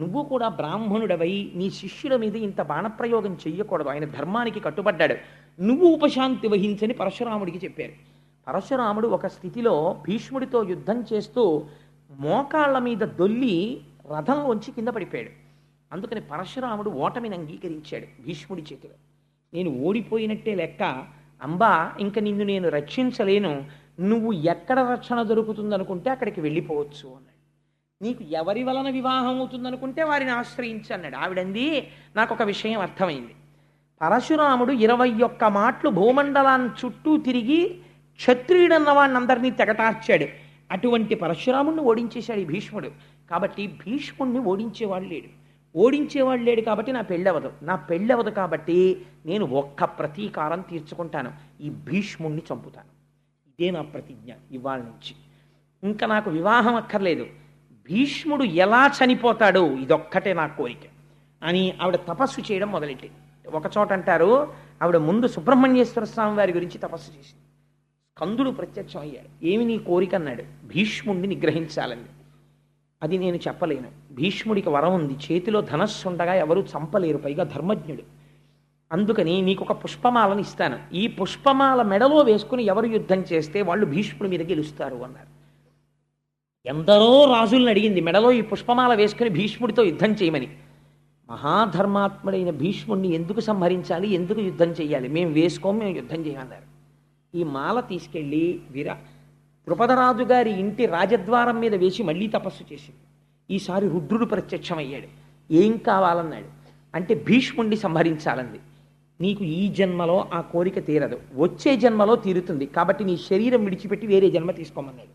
A: నువ్వు కూడా బ్రాహ్మణుడవై నీ శిష్యుల మీద ఇంత బాణప్రయోగం చెయ్యకూడదు, ఆయన ధర్మానికి కట్టుబడ్డాడు, నువ్వు ఉపశాంతి వహించని పరశురాముడికి చెప్పారు. పరశురాముడు ఒక స్థితిలో భీష్ముడితో యుద్ధం చేస్తూ మోకాళ్ళ మీద దొల్లి రథంలోంచి కింద పడిపోయాడు. అందుకని పరశురాముడు ఓటమిని అంగీకరించాడు భీష్ముడి చేతిలో. నేను ఓడిపోయినట్టే లెక్క, అంబా ఇంక నిన్ను నేను రక్షించలేను, నువ్వు ఎక్కడ రక్షణ దొరుకుతుందనుకుంటే అక్కడికి వెళ్ళిపోవచ్చు అన్నాడు. నీకు ఎవరి వలన వివాహం అవుతుందనుకుంటే వారిని ఆశ్రయించి అన్నాడు. ఆవిడంది, నాకు ఒక విషయం అర్థమైంది, పరశురాముడు 21 మాటలు భూమండలాన్ని చుట్టూ తిరిగి క్షత్రియుడన్న వాడిని అందరినీ తెగటార్చాడు, అటువంటి పరశురాముడిని ఓడించేశాడు ఈ భీష్ముడు. కాబట్టి భీష్ముడిని ఓడించేవాడు లేడు కాబట్టి నా పెళ్ళవదు కాబట్టి నేను ఒక్క ప్రతీకారం తీర్చుకుంటాను, ఈ భీష్ముడిని చంపుతాను, ఇదే నా ప్రతిజ్ఞ ఇవాళ నుంచి, ఇంకా నాకు వివాహం అక్కర్లేదు, భీష్ముడు ఎలా చనిపోతాడో ఇదొక్కటే నా కోరిక అని ఆవిడ తపస్సు చేయడం మొదలెట్టింది. ఒక చోట అంటారు, ఆవిడ ముందు సుబ్రహ్మణ్యేశ్వర స్వామి వారి గురించి తపస్సు చేసింది. స్కందుడు ప్రత్యక్షం అయ్యాడు. ఏమి నీ కోరిక అన్నాడు. భీష్ముడిని నిగ్రహించాలని. అది నేను చెప్పలేను, భీష్ముడికి వరం ఉంది, చేతిలో ధనస్సు ఉండగా ఎవరు చంపలేరు, పైగా ధర్మజ్ఞుడు, అందుకని నీకు ఒక పుష్పమాలను ఇస్తాను, ఈ పుష్పమాల మెడలో వేసుకుని ఎవరు యుద్ధం చేస్తే వాళ్ళు భీష్ముడి మీద గెలుస్తారు అన్నారు. ఎందరో రాజుల్ని అడిగింది మెడలో ఈ పుష్పమాల వేసుకుని భీష్ముడితో యుద్ధం చేయమని. మహాధర్మాత్ముడైన భీష్ముడిని ఎందుకు సంహరించాలి, ఎందుకు యుద్ధం చేయాలి, మేము వేసుకోం, మేము యుద్ధం చేయమన్నారు. ఈ మాల తీసుకెళ్ళి ద్రుపదరాజు గారి ఇంటి రాజద్వారం మీద వేసి మళ్ళీ తపస్సు చేసింది. ఈసారి రుద్రుడు ప్రత్యక్షమయ్యాడు. ఏం కావాలన్నాడు అంటే భీష్ముడిని సంహరించాలంది. నీకు ఈ జన్మలో ఆ కోరిక తీరదు, వచ్చే జన్మలో తీరుతుంది, కాబట్టి నీ శరీరం విడిచిపెట్టి వేరే జన్మ తీసుకోమన్నాడు.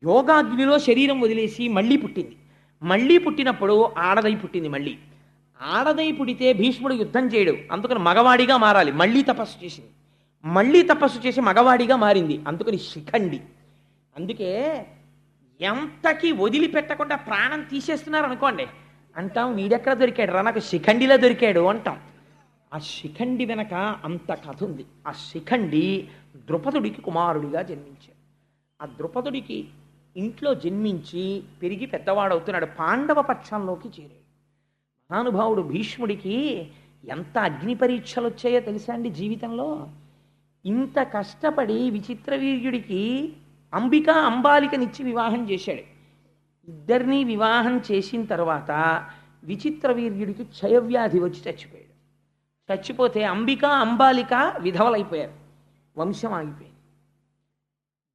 A: యోగాగ్నిలో శరీరం వదిలేసి మళ్ళీ పుట్టింది. మళ్ళీ పుట్టినప్పుడు ఆడదై పుట్టింది. మళ్ళీ ఆడదై పుడితే భీష్ముడు యుద్ధం చేయడు, అందుకని మగవాడిగా మారాలి. మళ్ళీ తపస్సు చేసింది, మళ్ళీ తపస్సు చేసి మగవాడిగా మారింది, అందుకని శిఖండి. అందుకే ఎంతకి వదిలిపెట్టకుండా ప్రాణం తీసేస్తున్నారు అనుకోండి, అంటాం వీడెక్కడ దొరికాడు రా, నాకు శిఖండిలో దొరికాడు అంటాం. ఆ శిఖండి వెనక అంత కథ ఉంది. ఆ శిఖండి ద్రుపదుడికి కుమారుడిగా జన్మించాడు. ఆ ద్రుపదుడికి ఇంట్లో జన్మించి పెరిగి పెద్దవాడవుతున్నాడు. పాండవ పక్షంలోకి చేరాడు. మహానుభావుడు భీష్ముడికి ఎంత అగ్ని పరీక్షలు వచ్చాయో తెలుసా అండి జీవితంలో. ఇంత కష్టపడి విచిత్రవీర్యుడికి అంబిక అంబాలికనిచ్చి వివాహం చేశాడు. ఇద్దరినీ వివాహం చేసిన తర్వాత విచిత్రవీర్యుడికి క్షయవ్యాధి వచ్చి చచ్చిపోయాడు. చచ్చిపోతే అంబిక అంబాలిక విధవలైపోయారు, వంశం ఆగిపోయింది.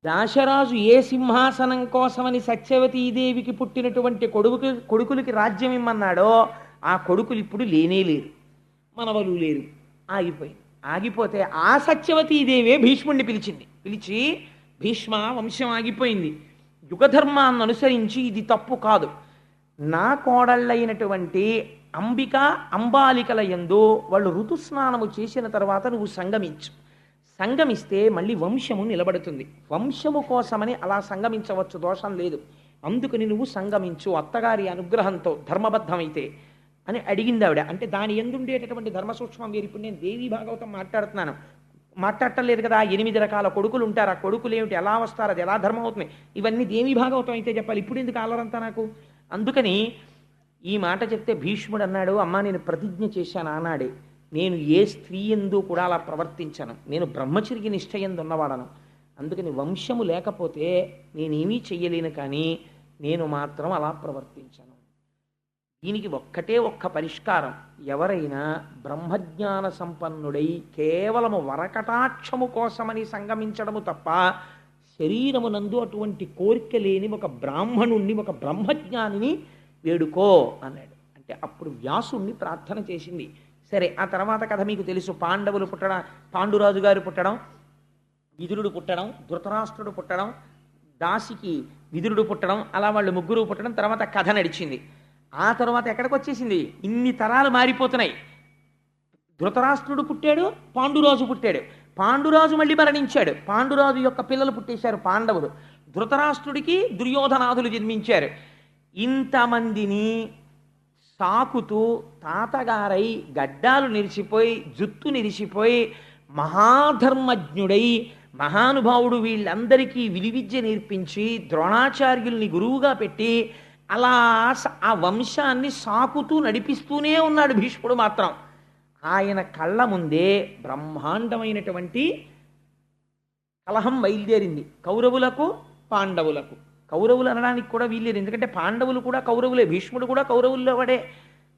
A: దాశరాజు ఏ సింహాసనం కోసమని సత్యవతీదేవికి పుట్టినటువంటి కొడుకులకి రాజ్యం ఇమ్మన్నాడో ఆ కొడుకులు ఇప్పుడు లేనే లేరు, మనవలు లేరు, ఆగిపోయింది. ఆగిపోతే ఆ సత్యవతీదేవే భీష్ముడిని పిలిచింది. పిలిచి భీష్మ, వంశం ఆగిపోయింది, యుగధర్మాన్ని అనుసరించి ఇది తప్పు కాదు, నా కోడళ్ళైనటువంటి అంబిక అంబాలికల యందు వాళ్ళు ఋతుస్నానము చేసిన తర్వాత నువ్వు సంగమించు. సంగమిస్తే మళ్ళీ వంశము నిలబడుతుంది. వంశము కోసమని అలా సంగమించవచ్చు, దోషం లేదు. అందుకని నువ్వు సంగమించు అత్తగారి అనుగ్రహంతో ధర్మబద్ధమైతే అని అడిగింది ఆవిడ. అంటే దాని ఎందుండేటటువంటి ధర్మ సూక్ష్మం వేరు. ఇప్పుడు నేను దేవీ భాగవతం మాట్లాడటం లేదు కదా. 8 రకాల కొడుకులు ఉంటారు, ఆ కొడుకులు ఏమిటి, ఎలా వస్తారు, అది ఎలా ధర్మం అవుతుంది, ఇవన్నీ దేవీ భాగవతం అయితే చెప్పాలి. ఇప్పుడు ఎందుకు ఆలరంతా నాకు. అందుకని ఈ మాట చెప్తే భీష్ముడు అన్నాడు, అమ్మా నేను ప్రతిజ్ఞ చేశాను ఆనాడే, నేను ఏ స్త్రీ ఎందు కూడా అలా ప్రవర్తించను, నేను బ్రహ్మచర్య నిష్ఠ ఎందు ఉన్నవాడను, అందుకని వంశము లేకపోతే నేనేమీ చెయ్యలేను, కానీ నేను మాత్రం అలా ప్రవర్తించను. దీనికి ఒక్క పరిష్కారం, ఎవరైనా బ్రహ్మజ్ఞాన సంపన్నుడై కేవలము వరకటాక్షము కోసమని సంగమించడము తప్ప శరీరమునందు అటువంటి కోరిక లేని ఒక బ్రాహ్మణుణ్ణి, ఒక బ్రహ్మజ్ఞానిని వేడుకో అన్నాడు. అంటే అప్పుడు వ్యాసుణ్ణి ప్రార్థన చేసింది. సరే, ఆ తర్వాత కథ మీకు తెలుసు. పాండవులు పుట్టడం, పాండురాజు గారు పుట్టడం, విదురుడు పుట్టడం, ధృతరాష్ట్రుడు పుట్టడం, దాసికి విదురుడు పుట్టడం, అలా వాళ్ళు ముగ్గురు పుట్టడం, తర్వాత కథ నడిచింది. ఆ తర్వాత ఎక్కడికి వచ్చేసింది, ఇన్ని తరాలు మారిపోతున్నాయి. ధృతరాష్ట్రుడు పుట్టాడు, పాండురాజు పుట్టాడు, పాండురాజు మళ్ళీ మరణించాడు, పాండురాజు యొక్క పిల్లలు పుట్టేశారు పాండవులు, ధృతరాష్ట్రుడికి దుర్యోధనాదులు జన్మించారు. ఇంతమందిని సాకుతూ తాతగారై గడ్డాలు నిరిచిపోయి జుత్తు నిరిచిపోయి మహాధర్మజ్ఞుడై మహానుభావుడు వీళ్ళందరికీ విలువిద్య నేర్పించి ద్రోణాచార్యుల్ని గురువుగా పెట్టి అలా ఆ వంశాన్ని సాకుతూ నడిపిస్తూనే ఉన్నాడు భీష్ముడు మాత్రం. ఆయన కళ్ళ ముందే బ్రహ్మాండమైనటువంటి కలహం బయలుదేరింది కౌరవులకు పాండవులకు. కౌరవులు అనడానికి కూడా వీల్లేదు, ఎందుకంటే పాండవులు కూడా కౌరవులే, భీష్ముడు కూడా కౌరవుల్లో వాడే,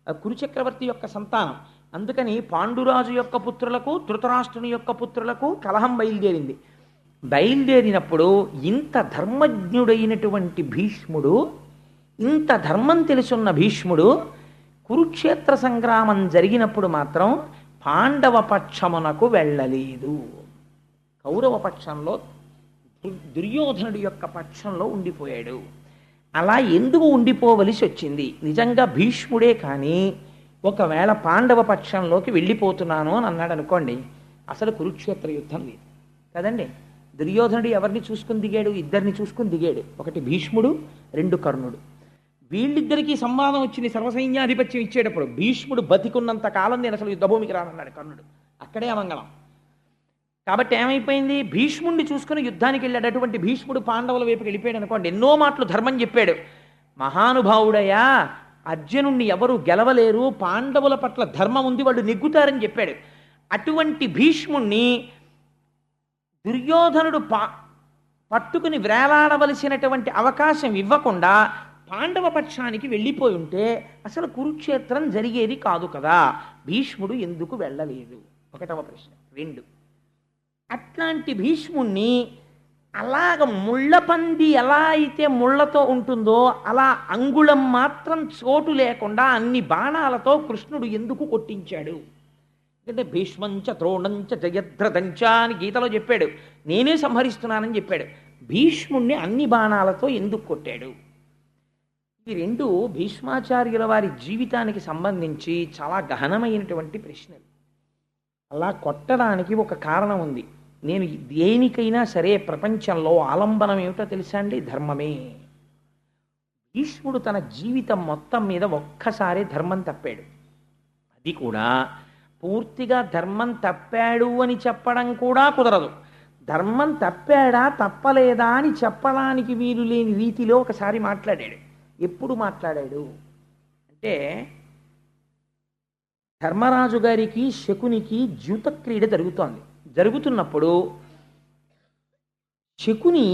A: కురుచక్రవర్తి యొక్క సంతానం. అందుకని పాండురాజు యొక్క పుత్రులకు ధృతరాష్ట్రుని యొక్క పుత్రులకు కలహం బయలుదేరింది. బయలుదేరినప్పుడు ఇంత ధర్మజ్ఞుడైనటువంటి భీష్ముడు, ఇంత ధర్మం తెలుసున్న భీష్ముడు కురుక్షేత్ర సంగ్రామం జరిగినప్పుడు మాత్రం పాండవ పక్షమునకు వెళ్ళలేదు. కౌరవ పక్షంలో దుర్యోధనుడి యొక్క పక్షంలో ఉండిపోయాడు. అలా ఎందుకు ఉండిపోవలసి వచ్చింది? నిజంగా భీష్ముడే కానీ ఒకవేళ పాండవ పక్షంలోకి వెళ్ళిపోతున్నాను అని అన్నాడు అనుకోండి, అసలు కురుక్షేత్ర యుద్ధం లేదు కదండి. దుర్యోధనుడు ఎవరిని చూసుకుని దిగాడు? ఇద్దరిని చూసుకుని దిగాడు. ఒకటి భీష్ముడు, 2 కర్ణుడు. వీళ్ళిద్దరికీ సంవాదం వచ్చింది సర్వసైన్యాధిపత్యం ఇచ్చేటప్పుడు. భీష్ముడు బతికున్నంత కాలం నేను అసలు యుద్ధభూమికి రానన్నాడు కర్ణుడు. అక్కడే అమంగళం. కాబట్టి ఏమైపోయింది, భీష్ముడిని చూసుకుని యుద్ధానికి వెళ్ళాడు. అటువంటి భీష్ముడు పాండవుల వైపుకి వెళ్ళిపోయాడు అనుకోండి, ఎన్నో మాటలు ధర్మం చెప్పాడు. మహానుభావుడయా, అర్జునుణ్ణి ఎవరు గెలవలేరు, పాండవుల పట్ల ధర్మం ఉంది, వాళ్ళు నెగ్గుతారని చెప్పాడు. అటువంటి భీష్ముణ్ణి దుర్యోధనుడు పట్టుకుని వేలాడవలసినటువంటి అవకాశం ఇవ్వకుండా పాండవ పక్షానికి వెళ్ళిపోయి ఉంటే అసలు కురుక్షేత్రం జరిగేది కాదు కదా. భీష్ముడు ఎందుకు వెళ్ళలేదు? ఒకటవ ప్రశ్న. 2, అట్లాంటి భీష్ముణ్ణి అలాగ ముళ్ళపంది ఎలా అయితే ముళ్ళతో ఉంటుందో అలా అంగుళం మాత్రం చోటు లేకుండా అన్ని బాణాలతో కృష్ణుడు ఎందుకు కొట్టించాడు? ఎందుకంటే భీష్మంచ ద్రోణంచ జయద్రథంచ అని గీతలో చెప్పాడు. నేనే సంహరిస్తున్నానని చెప్పాడు. భీష్ముణ్ణి అన్ని బాణాలతో ఎందుకు కొట్టాడు? ఈ 2 భీష్మాచార్యుల వారి జీవితానికి సంబంధించి చాలా గహనమైనటువంటి ప్రశ్నలు. అలా కొట్టడానికి ఒక కారణం ఉంది. నేను దేనికైనా సరే ప్రపంచంలో ఆలంబనం ఏమిటో తెలుసా అండి? ధర్మమే. భీష్ముడు తన జీవితం మొత్తం మీద ఒక్కసారి ధర్మం తప్పాడు. అది కూడా పూర్తిగా ధర్మం తప్పాడు అని చెప్పడం కూడా కుదరదు. ధర్మం తప్పాడా తప్పలేదా అని చెప్పడానికి వీలు లేని రీతిలో ఒకసారి మాట్లాడాడు. ఎప్పుడు మాట్లాడాడు అంటే, ధర్మరాజు గారికి శకునికి ద్యూత క్రీడ జరుగుతున్నప్పుడు శకుని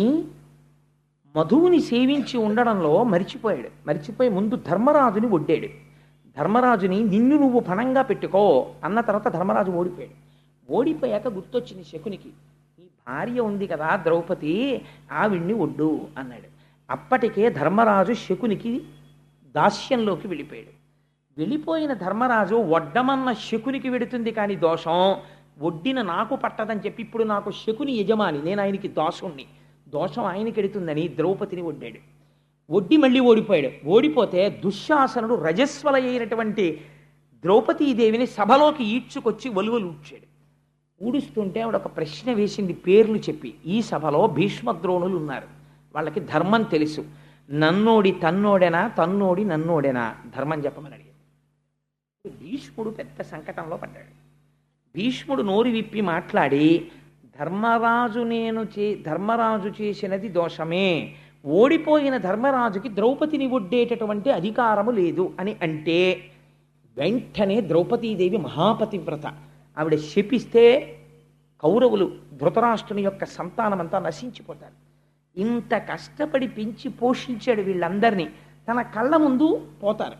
A: మధువుని సేవించి ఉండడంలో మరిచిపోయి ముందు ధర్మరాజుని ఒడ్డాడు. ధర్మరాజుని నిన్ను నువ్వు పణంగా పెట్టుకో అన్న తర్వాత ధర్మరాజు ఓడిపోయాక గుర్తొచ్చింది శకునికి, ఈ భార్య ఉంది కదా ద్రౌపది, ఆవిడ్ని ఒడ్డు అన్నాడు. అప్పటికే ధర్మరాజు శకునికి దాస్యంలోకి వెళ్ళిపోయిన ధర్మరాజు వడ్డమన్న శకునికి వెడుతుంది కానీ దోషం ఒడ్డిన నాకు పట్టదని చెప్పి ఇప్పుడు నాకు శకుని యజమాని, నేను ఆయనకి దాసుణ్ణి, దోషం ఆయనకి ఎడుతుందని ద్రౌపదిని ఒడ్డి మళ్ళీ ఓడిపోతే దుశ్శాసనుడు రజస్వల అయినటువంటి ద్రౌపదీదేవిని సభలోకి ఈడ్చుకొచ్చి వలువలు ఊడుస్తుంటే ఆవిడ ఒక ప్రశ్న వేసింది, పేర్లు చెప్పి. ఈ సభలో భీష్మద్రోణులు ఉన్నారు, వాళ్ళకి ధర్మం తెలుసు. నన్నోడి తన్నోడెనా, తన్నోడి నన్నోడెనా, ధర్మం చెప్పమని అడిగాడు. భీష్ముడు పెద్ద సంకటంలో పడ్డాడు. భీష్ముడు నోరు విప్పి మాట్లాడి, ధర్మరాజు చేసినది దోషమే, ఓడిపోయిన ధర్మరాజుకి ద్రౌపదిని ఒడ్డేటటువంటి అధికారము లేదు అని అంటే వెంటనే ద్రౌపదీదేవి మహాపతివ్రత, ఆవిడ శపిస్తే కౌరవులు ధృతరాష్ట్రుని యొక్క సంతానమంతా నశించిపోతారు. ఇంత కష్టపడి పెంచి పోషించాడు వీళ్ళందరినీ, తన కళ్ళ ముందు పోతారు.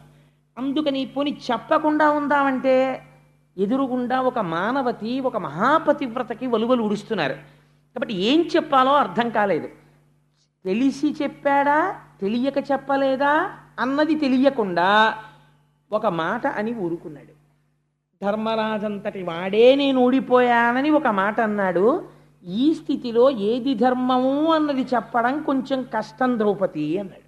A: అందుకని పోని చెప్పకుండా ఉందామంటే ఎదురుగుండా ఒక మానవతి, ఒక మహాపతివ్రతకి వలువలు ఉడుస్తున్నారు. కాబట్టి ఏం చెప్పాలో అర్థం కాలేదు. తెలిసి చెప్పాడా తెలియక చెప్పలేదా అన్నది తెలియకుండా ఒక మాట అని ఊరుకున్నాడు. ధర్మరాజంతటి వాడే నేను ఓడిపోయానని ఒక మాట అన్నాడు. ఈ స్థితిలో ఏది ధర్మము అన్నది చెప్పడం కొంచెం కష్టం ద్రౌపది అన్నాడు.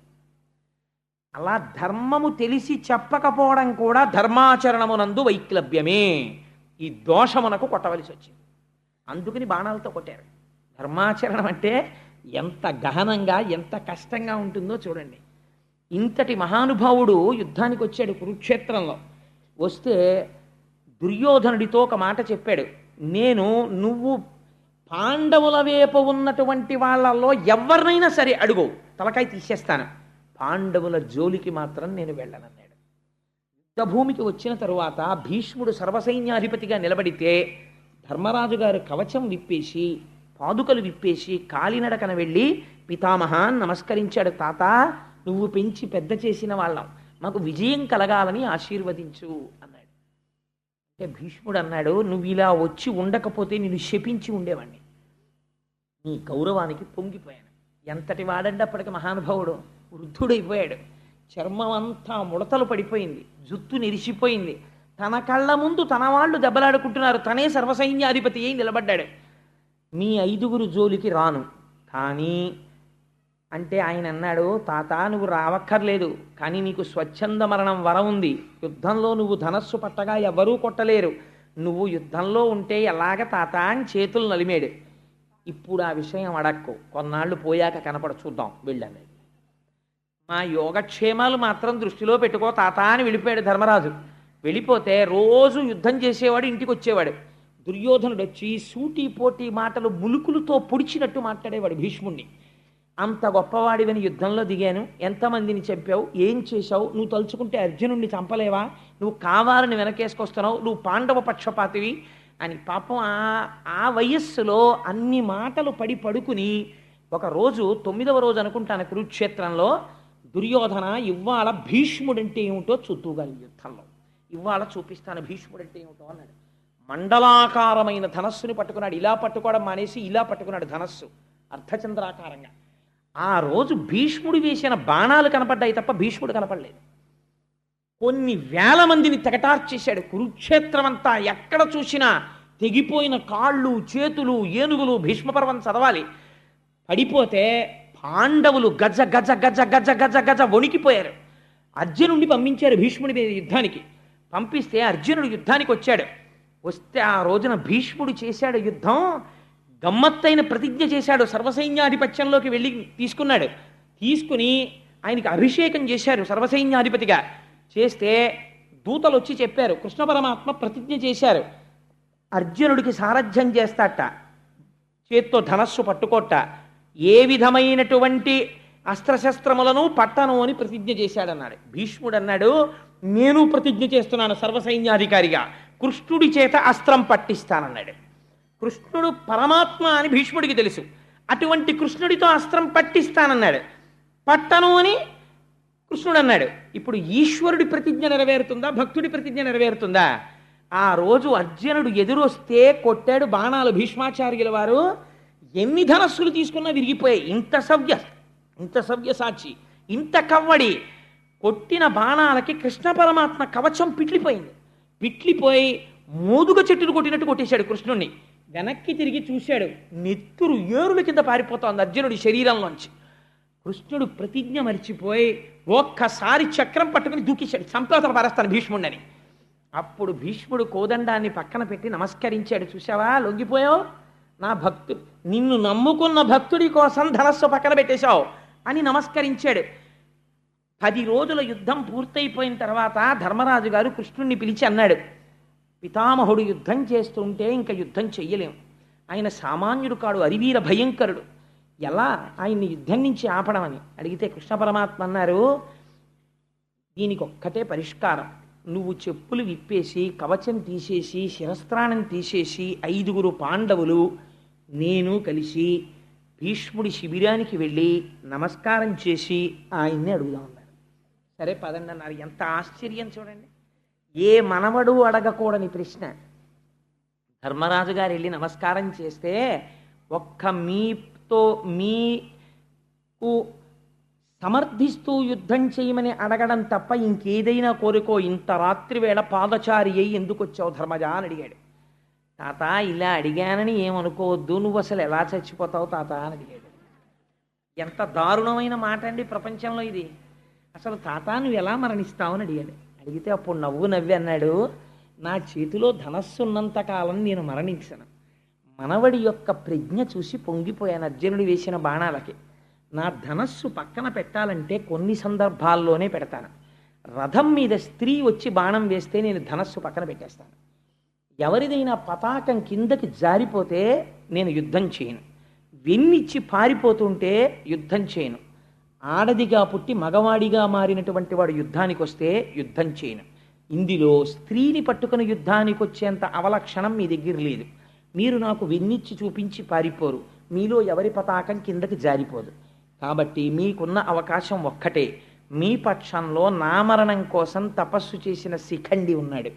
A: అలా ధర్మము తెలిసి చెప్పకపోవడం కూడా ధర్మాచరణమునందు వైక్లభ్యమే. ఈ దోషమునకు కొట్టవలసి వచ్చింది. అందుకని బాణాలతో కొట్టారు. ధర్మాచరణం అంటే ఎంత గహనంగా ఎంత కష్టంగా ఉంటుందో చూడండి. ఇంతటి మహానుభావుడు యుద్ధానికి వచ్చాడు కురుక్షేత్రంలో. వస్తే దుర్యోధనుడితో ఒక మాట చెప్పాడు, నువ్వు పాండవుల వైపు ఉన్నటువంటి వాళ్ళల్లో ఎవరినైనా సరే అడుగు, తలకాయ తీసేస్తాను, పాండవుల జోలికి మాత్రం నేను వెళ్ళనన్నాడు. యుద్ధభూమికి వచ్చిన తరువాత భీష్ముడు సర్వసైన్యాధిపతిగా నిలబడితే ధర్మరాజు గారు కవచం విప్పేసి పాదుకలు విప్పేసి కాలినడకన వెళ్ళి పితామహాన్ నమస్కరించాడు. తాత, నువ్వు పెంచి పెద్ద చేసిన వాళ్ళం, మాకు విజయం కలగాలని ఆశీర్వదించు అన్నాడు. అంటే భీష్ముడు అన్నాడు, నువ్వు ఇలా వచ్చి ఉండకపోతే నేను శపించి ఉండేవాడిని. నీ గౌరవానికి పొంగిపోయాను. ఎంతటి వాడంటే అప్పటికి మహానుభావుడు, వృద్ధుడైపోయాడు. చర్మం అంతా ముడతలు పడిపోయింది, జుత్తు నెరిసిపోయింది. తన కళ్ళ ముందు తన వాళ్ళు దెబ్బలాడుకుంటున్నారు, తనే సర్వసైన్యాధిపతి అయి నిలబడ్డాడు. మీ 5గురు జోలికి రాను కానీ అంటే ఆయన అన్నాడు, తాత నువ్వు రావక్కర్లేదు, కానీ నీకు స్వచ్ఛంద మరణం వరం ఉంది. యుద్ధంలో నువ్వు ధనస్సు పట్టగా ఎవరూ కొట్టలేరు, నువ్వు యుద్ధంలో ఉంటే ఎలాగ తాత అని చేతులు నలిమాడు. ఇప్పుడు ఆ విషయం అడక్కు, కొన్నాళ్ళు పోయాక కనపడ చూద్దాం వెళ్ళాను. మా యోగక్షేమాలు మాత్రం దృష్టిలో పెట్టుకో తాత అని వెళ్ళిపోయాడు ధర్మరాజు. వెళ్ళిపోతే రోజు యుద్ధం చేసేవాడు, ఇంటికి వచ్చేవాడు. దుర్యోధనుడు వచ్చి సూటి పోటీ మాటలు ములుకులతో పొడిచినట్టు మాట్లాడేవాడు భీష్ముణ్ణి. అంత గొప్పవాడివని యుద్ధంలో దిగాను, ఎంతమందిని చంపావు, ఏం చేశావు, నువ్వు తలుచుకుంటే అర్జునుడిని చంపలేవా, నువ్వు కావాలని వెనకేసుకొస్తున్నావు, నువ్వు పాండవ పక్షపాతివి అని పాపం ఆ వయస్సులో అన్ని మాటలు పడి పడుకుని ఒకరోజు 9వ రోజు అనుకుంటాను కురుక్షేత్రంలో దుర్యోధన ఇవాళ భీష్ముడంటే ఏమిటో చూద్దుగాలి యుద్ధంలో ఇవాళ చూపిస్తాను భీష్ముడంటే ఏమిటో అన్నాడు. మండలాకారమైన ధనస్సుని పట్టుకున్నాడు. ఇలా పట్టుకోవడం మానేసి ఇలా పట్టుకున్నాడు ధనస్సు అర్ధచంద్రాకారంగా. ఆ రోజు భీష్ముడు వేసిన బాణాలు కనపడ్డాయి తప్ప భీష్ముడు కనపడలేదు. కొన్ని వేల మందిని తెగటార్చేశాడు. కురుక్షేత్రం అంతా ఎక్కడ చూసినా తెగిపోయిన కాళ్ళు చేతులు ఏనుగులు. భీష్మపర్వం చదవాలి. పడిపోతే పాండవులు గజ గజ గజ గజ గజ గజ వణికిపోయారు. అర్జునుడిని పంపించారు భీష్ముడి మీద యుద్ధానికి. పంపిస్తే అర్జునుడు యుద్ధానికి వచ్చాడు. వస్తే ఆ రోజున భీష్ముడు చేశాడు యుద్ధం. గమ్మత్తైన ప్రతిజ్ఞ చేశాడు. సర్వసైన్యాధిపత్యంలోకి వెళ్ళి తీసుకున్నాడు. తీసుకుని ఆయనకి అభిషేకం చేశారు సర్వసైన్యాధిపతిగా. చేస్తే దూతలు వచ్చి చెప్పారు కృష్ణ పరమాత్మ ప్రతిజ్ఞ చేశారు అర్జునుడికి సారథ్యం చేస్తాట, చేత్తో ధనస్సు పట్టుకోట, ఏ విధమైనటువంటి అస్త్రశస్త్రములను పట్టను అని ప్రతిజ్ఞ చేశాడన్నాడు. భీష్ముడు అన్నాడు నేను ప్రతిజ్ఞ చేస్తున్నాను సర్వసైన్యాధికారిగా, కృష్ణుడి చేత అస్త్రం పట్టిస్తానన్నాడు. కృష్ణుడు పరమాత్మ అని భీష్ముడికి తెలుసు. అటువంటి కృష్ణుడితో అస్త్రం పట్టిస్తానన్నాడు. పట్టను అని కృష్ణుడు అన్నాడు. ఇప్పుడు ఈశ్వరుడి ప్రతిజ్ఞ నెరవేరుతుందా భక్తుడి ప్రతిజ్ఞ నెరవేరుతుందా? ఆ రోజు అర్జునుడు ఎదురొస్తే కొట్టాడు బాణాలు. భీష్మాచార్యుల వారు ఎన్ని ధనస్సులు తీసుకున్నా విరిగిపోయాయి. ఇంత సవ్యసాచి ఇంత కవ్వడి కొట్టిన బాణాలకి కృష్ణ పరమాత్మ కవచం పిట్లిపోయి మోదుగ చెట్టును కొట్టినట్టు కొట్టేశాడు కృష్ణుణ్ణి. వెనక్కి తిరిగి చూశాడు. నెత్తురు ఏరుల కింద పారిపోతోంది అర్జునుడి శరీరంలోంచి. కృష్ణుడు ప్రతిజ్ఞ మరిచిపోయి ఒక్కసారి చక్రం పట్టుకుని దూకిశాడు. సంప్రదన పారేస్తాను భీష్ముడిని. అప్పుడు భీష్ముడు కోదండాన్ని పక్కన పెట్టి నమస్కరించాడు. చూసావా లొంగిపోయావు, నా భక్తు నిన్ను నమ్ముకున్న భక్తుడి కోసం ధనస్సు పక్కన పెట్టేశావు అని నమస్కరించాడు. 10 రోజుల యుద్ధం పూర్తయిపోయిన తర్వాత ధర్మరాజు గారు కృష్ణుణ్ణి పిలిచి అన్నాడు, పితామహుడు యుద్ధం చేస్తుంటే ఇంకా యుద్ధం చెయ్యలేం, ఆయన సామాన్యుడు కాడు, అరివీర భయంకరుడు, ఎలా ఆయన్ని యుద్ధం నుంచి ఆపడమని అడిగితే కృష్ణ పరమాత్మ అన్నారు, దీనికి ఒక్కటే పరిష్కారం, నువ్వు చెప్పులు విప్పేసి కవచం తీసేసి శిరస్త్రాణం తీసేసి 5గురు పాండవులు నేను కలిసి భీష్ముడి శిబిరానికి వెళ్ళి నమస్కారం చేసి ఆయన్ని అడుగుదామన్నారు. సరే పదండి అన్నారు. ఎంత ఆశ్చర్యం చూడండి, ఏ మనవడు అడగకూడని ప్రశ్న. ధర్మరాజు గారు వెళ్ళి నమస్కారం చేస్తే ఒక్క మీకు సమర్థిస్తూ యుద్ధం చేయమని అడగడం తప్ప ఇంకేదైనా కోరుకో, ఇంత రాత్రి వేళ పాదచారి అయి ఎందుకు వచ్చావు ధర్మజా అని అడిగాడు. తాత ఇలా అడిగానని ఏమనుకోవద్దు, నువ్వు అసలు ఎలా చచ్చిపోతావు తాత అని అడిగాడు. ఎంత దారుణమైన మాట అండి ప్రపంచంలో ఇది. అసలు తాత నువ్వు ఎలా మరణిస్తావు అని అడిగాడు. అడిగితే అప్పుడు నవ్వి అన్నాడు, నా చేతిలో ధనస్సు ఉన్నంత కాలం నేను మరణించను. మనవడి యొక్క ప్రజ్ఞ చూసి పొంగిపోయాను అర్జునుడు వేసిన బాణాలకి. నా ధనస్సు పక్కన పెట్టాలంటే కొన్ని సందర్భాల్లోనే పెడతాను. రథం మీద స్త్రీ వచ్చి బాణం వేస్తే నేను ధనస్సు పక్కన పెట్టేస్తాను. ఎవరిదైనా పతాకం కిందకి జారిపోతే నేను యుద్ధం చేయను. వెన్నిచ్చి పారిపోతుంటే యుద్ధం చేయను. ఆడదిగా పుట్టి మగవాడిగా మారినటువంటి వాడు యుద్ధానికి వస్తే యుద్ధం చేయను. ఇందులో స్త్రీని పట్టుకుని యుద్ధానికి వచ్చేంత అవలక్షణం మీ దగ్గర లేదు. మీరు నాకు వెన్నిచ్చి చూపించి పారిపోరు, మీలో ఎవరి పతాకం కిందకి జారిపోదు. కాబట్టి మీకున్న అవకాశం ఒక్కటే, మీ పక్షంలో నామరణం కోసం తపస్సు చేసిన శిఖండి ఉన్నాడు.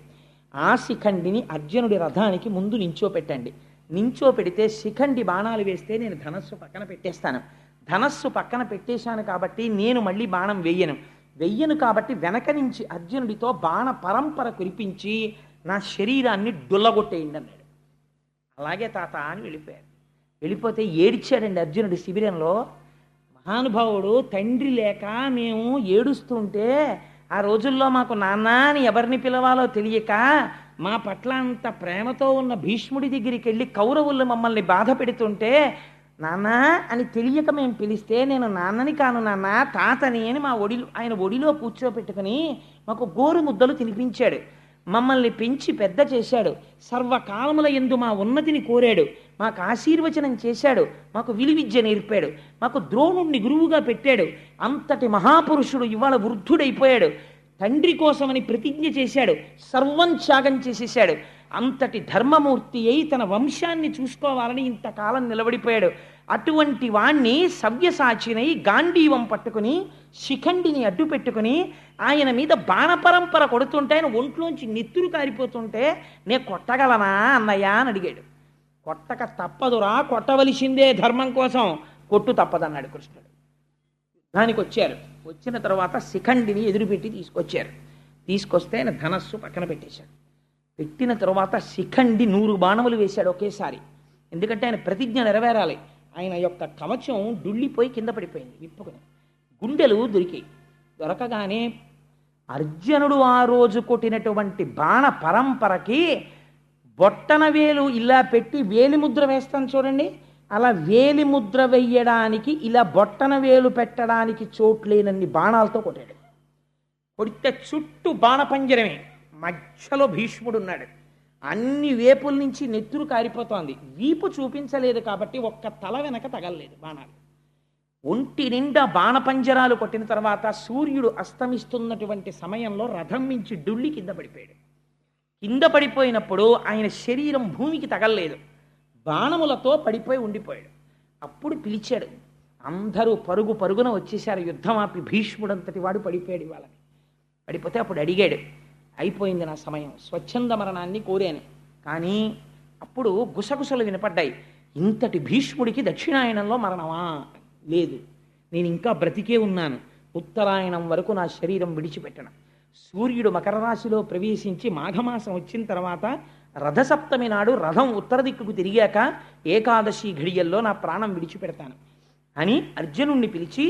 A: ఆ శిఖండిని అర్జునుడి రథానికి ముందు నించోపెట్టండి. నించోపెడితే శిఖండి బాణాలు వేస్తే నేను ధనస్సు పక్కన పెట్టేస్తాను. ధనస్సు పక్కన పెట్టేశాను కాబట్టి నేను మళ్ళీ బాణం వెయ్యను కాబట్టి వెనక నుంచి అర్జునుడితో బాణ పరంపర కురిపించి నా శరీరాన్ని డుల్లగొట్టేయండి అన్నాడు. అలాగే తాత అని వెళ్ళిపోయాడు. వెళ్ళిపోతే ఏడ్చాడండి అర్జునుడి శిబిరంలో. మహానుభావుడు తండ్రి లేక మేము ఏడుస్తుంటే ఆ రోజుల్లో మాకు నాన్న అని ఎవరిని పిలవాలో తెలియక మా పట్ల అంత ప్రేమతో ఉన్న భీష్ముడి దగ్గరికి వెళ్ళి కౌరవులు మమ్మల్ని బాధ పెడుతుంటే నాన్న అని తెలియక మేము పిలిస్తే నేను నాన్నని కాను నాన్న తాతని అని ఆయన ఒడిలో కూర్చోపెట్టుకుని మాకు గోరు ముద్దలు తినిపించాడు. మమ్మల్ని పెంచి పెద్ద చేశాడు. సర్వకాలముల యందు మా ఉన్నతిని కోరాడు. మాకు ఆశీర్వచనం చేశాడు. మాకు విలువిద్య నేర్పాడు. మాకు ద్రోణుణ్ణి గురువుగా పెట్టాడు. అంతటి మహాపురుషుడు ఇవాళ వృద్ధుడైపోయాడు. తండ్రి కోసమని ప్రతిజ్ఞ చేశాడు. సర్వం త్యాగం చేసేశాడు. అంతటి ధర్మమూర్తి అయి తన వంశాన్ని చూసుకోవాలని ఇంతకాలం నిలబడిపోయాడు. అటువంటి వాణ్ణి సవ్యసాచినై గాంధీవం పట్టుకుని శిఖండిని అడ్డు పెట్టుకుని ఆయన మీద బాణపరంపర కొడుతుంటే ఆయన ఒంట్లోంచి నెత్తురు కారిపోతుంటే నే కొట్టగలనా అన్నయ్య అని అడిగాడు. కొట్టక తప్పదురా, కొట్టవలసిందే ధర్మం కోసం, కొట్టు తప్పదన్నాడు కృష్ణుడు. దానికి వచ్చారు. వచ్చిన తర్వాత శిఖండిని ఎదురుపెట్టి తీసుకొచ్చారు. తీసుకొస్తే ఆయన ధనస్సు పక్కన పెట్టేశాడు. పెట్టిన తర్వాత శిఖండి 100 బాణములు వేశాడు ఒకేసారి. ఎందుకంటే ఆయన ప్రతిజ్ఞ నెరవేరాలి. ఆయన యొక్క కవచం డుళ్ళిపోయి కింద పడిపోయింది విప్పుకుని. గుండెలు దొరికాయి. దొరకగానే అర్జునుడు ఆ రోజు కొట్టినటువంటి బాణ పరంపరకి బొట్టన వేలు ఇలా పెట్టి వేలి ముద్ర వేస్తాం చూడండి, అలా వేలి ముద్ర వెయ్యడానికి ఇలా బొట్టన వేలు పెట్టడానికి చోట్లేనన్ని బాణాలతో కొట్టాడు. కొడితే చుట్టూ బాణపంజరమే, మధ్యలో భీష్ముడు ఉన్నాడు. అన్ని వేపుల నుంచి నెత్తురు కారిపోతోంది. వీపు చూపించలేదు కాబట్టి ఒక్క తల వెనక తగలలేదు బాణాలు. ఒంటి నిండా బాణపంజరాలు కొట్టిన తర్వాత సూర్యుడు అస్తమిస్తున్నటువంటి సమయంలో రథం మించి డుళ్ళి కింద పడిపోయాడు. కింద పడిపోయినప్పుడు ఆయన శరీరం భూమికి తగలలేదు, బాణములతో పడిపోయి ఉండిపోయాడు. అప్పుడు పిలిచాడు. అందరూ పరుగు పరుగున వచ్చేశారు. యుద్ధం ఆపి భీష్ముడంతటి వాడు పడిపోయాడు వాళ్ళని. పడిపోతే అప్పుడు అడిగాడు, అయిపోయింది నా సమయం, స్వచ్ఛంద మరణాన్ని కోరాను. కానీ అప్పుడు గుసగుసలు వినపడ్డాయి. ఇంతటి భీష్ముడికి దక్షిణాయనంలో మరణమా? లేదు, నేను ఇంకా బ్రతికే ఉన్నాను. ఉత్తరాయణం వరకు నా శరీరం విడిచిపెట్టను. సూర్యుడు మకర రాశిలో ప్రవేశించి మాఘమాసం వచ్చిన తర్వాత రథసప్తమి నాడు రథం ఉత్తర దిక్కుకు తిరిగాక ఏకాదశి ఘడియల్లో నా ప్రాణం విడిచిపెడతాను అని అర్జునుణ్ణి పిలిచి,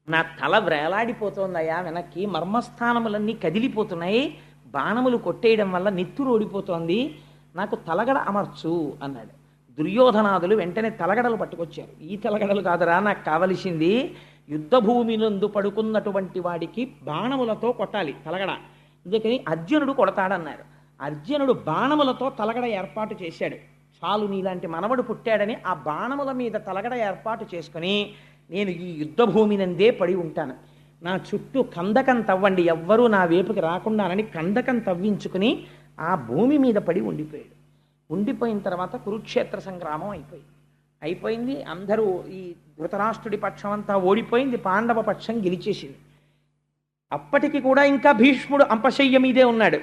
A: నా తల వ్రేలాడిపోతోందయ్యా వెనక్కి, మర్మస్థానములన్నీ కదిలిపోతున్నాయి, బాణములు కొట్టేయడం వల్ల నెత్తురు ఓడిపోతోంది, నాకు తలగడ అమర్చు అన్నాడు. దుర్యోధనాదులు వెంటనే తలగడలు పట్టుకొచ్చారు. ఈ తలగడలు కాదురా నాకు కావలసింది, యుద్ధభూమినందు పడుకున్నటువంటి వాడికి బాణములతో కొట్టాలి తలగడ, అందుకని అర్జునుడు కొడతాడన్నారు. అర్జునుడు బాణములతో తలగడ ఏర్పాటు చేశాడు. చాలు నీలాంటి మనవడు పుట్టాడని ఆ బాణముల మీద తలగడ ఏర్పాటు చేసుకుని, నేను ఈ యుద్ధభూమినందే పడి ఉంటాను, నా చుట్టూ కందకం తవ్వండి, ఎవ్వరూ నా వైపుకి రాకుండానని కందకం తవ్వించుకుని ఆ భూమి మీద పడి ఉండిపోయాడు. ఉండిపోయిన తర్వాత కురుక్షేత్ర సంగ్రామం అయిపోయింది. అందరూ ఈ ధృతరాష్ట్రుడి పక్షం అంతా ఓడిపోయింది, పాండవ పక్షం గెలిచేసింది. అప్పటికి కూడా ఇంకా భీష్ముడు అంపశయ్య మీదే ఉన్నాడు.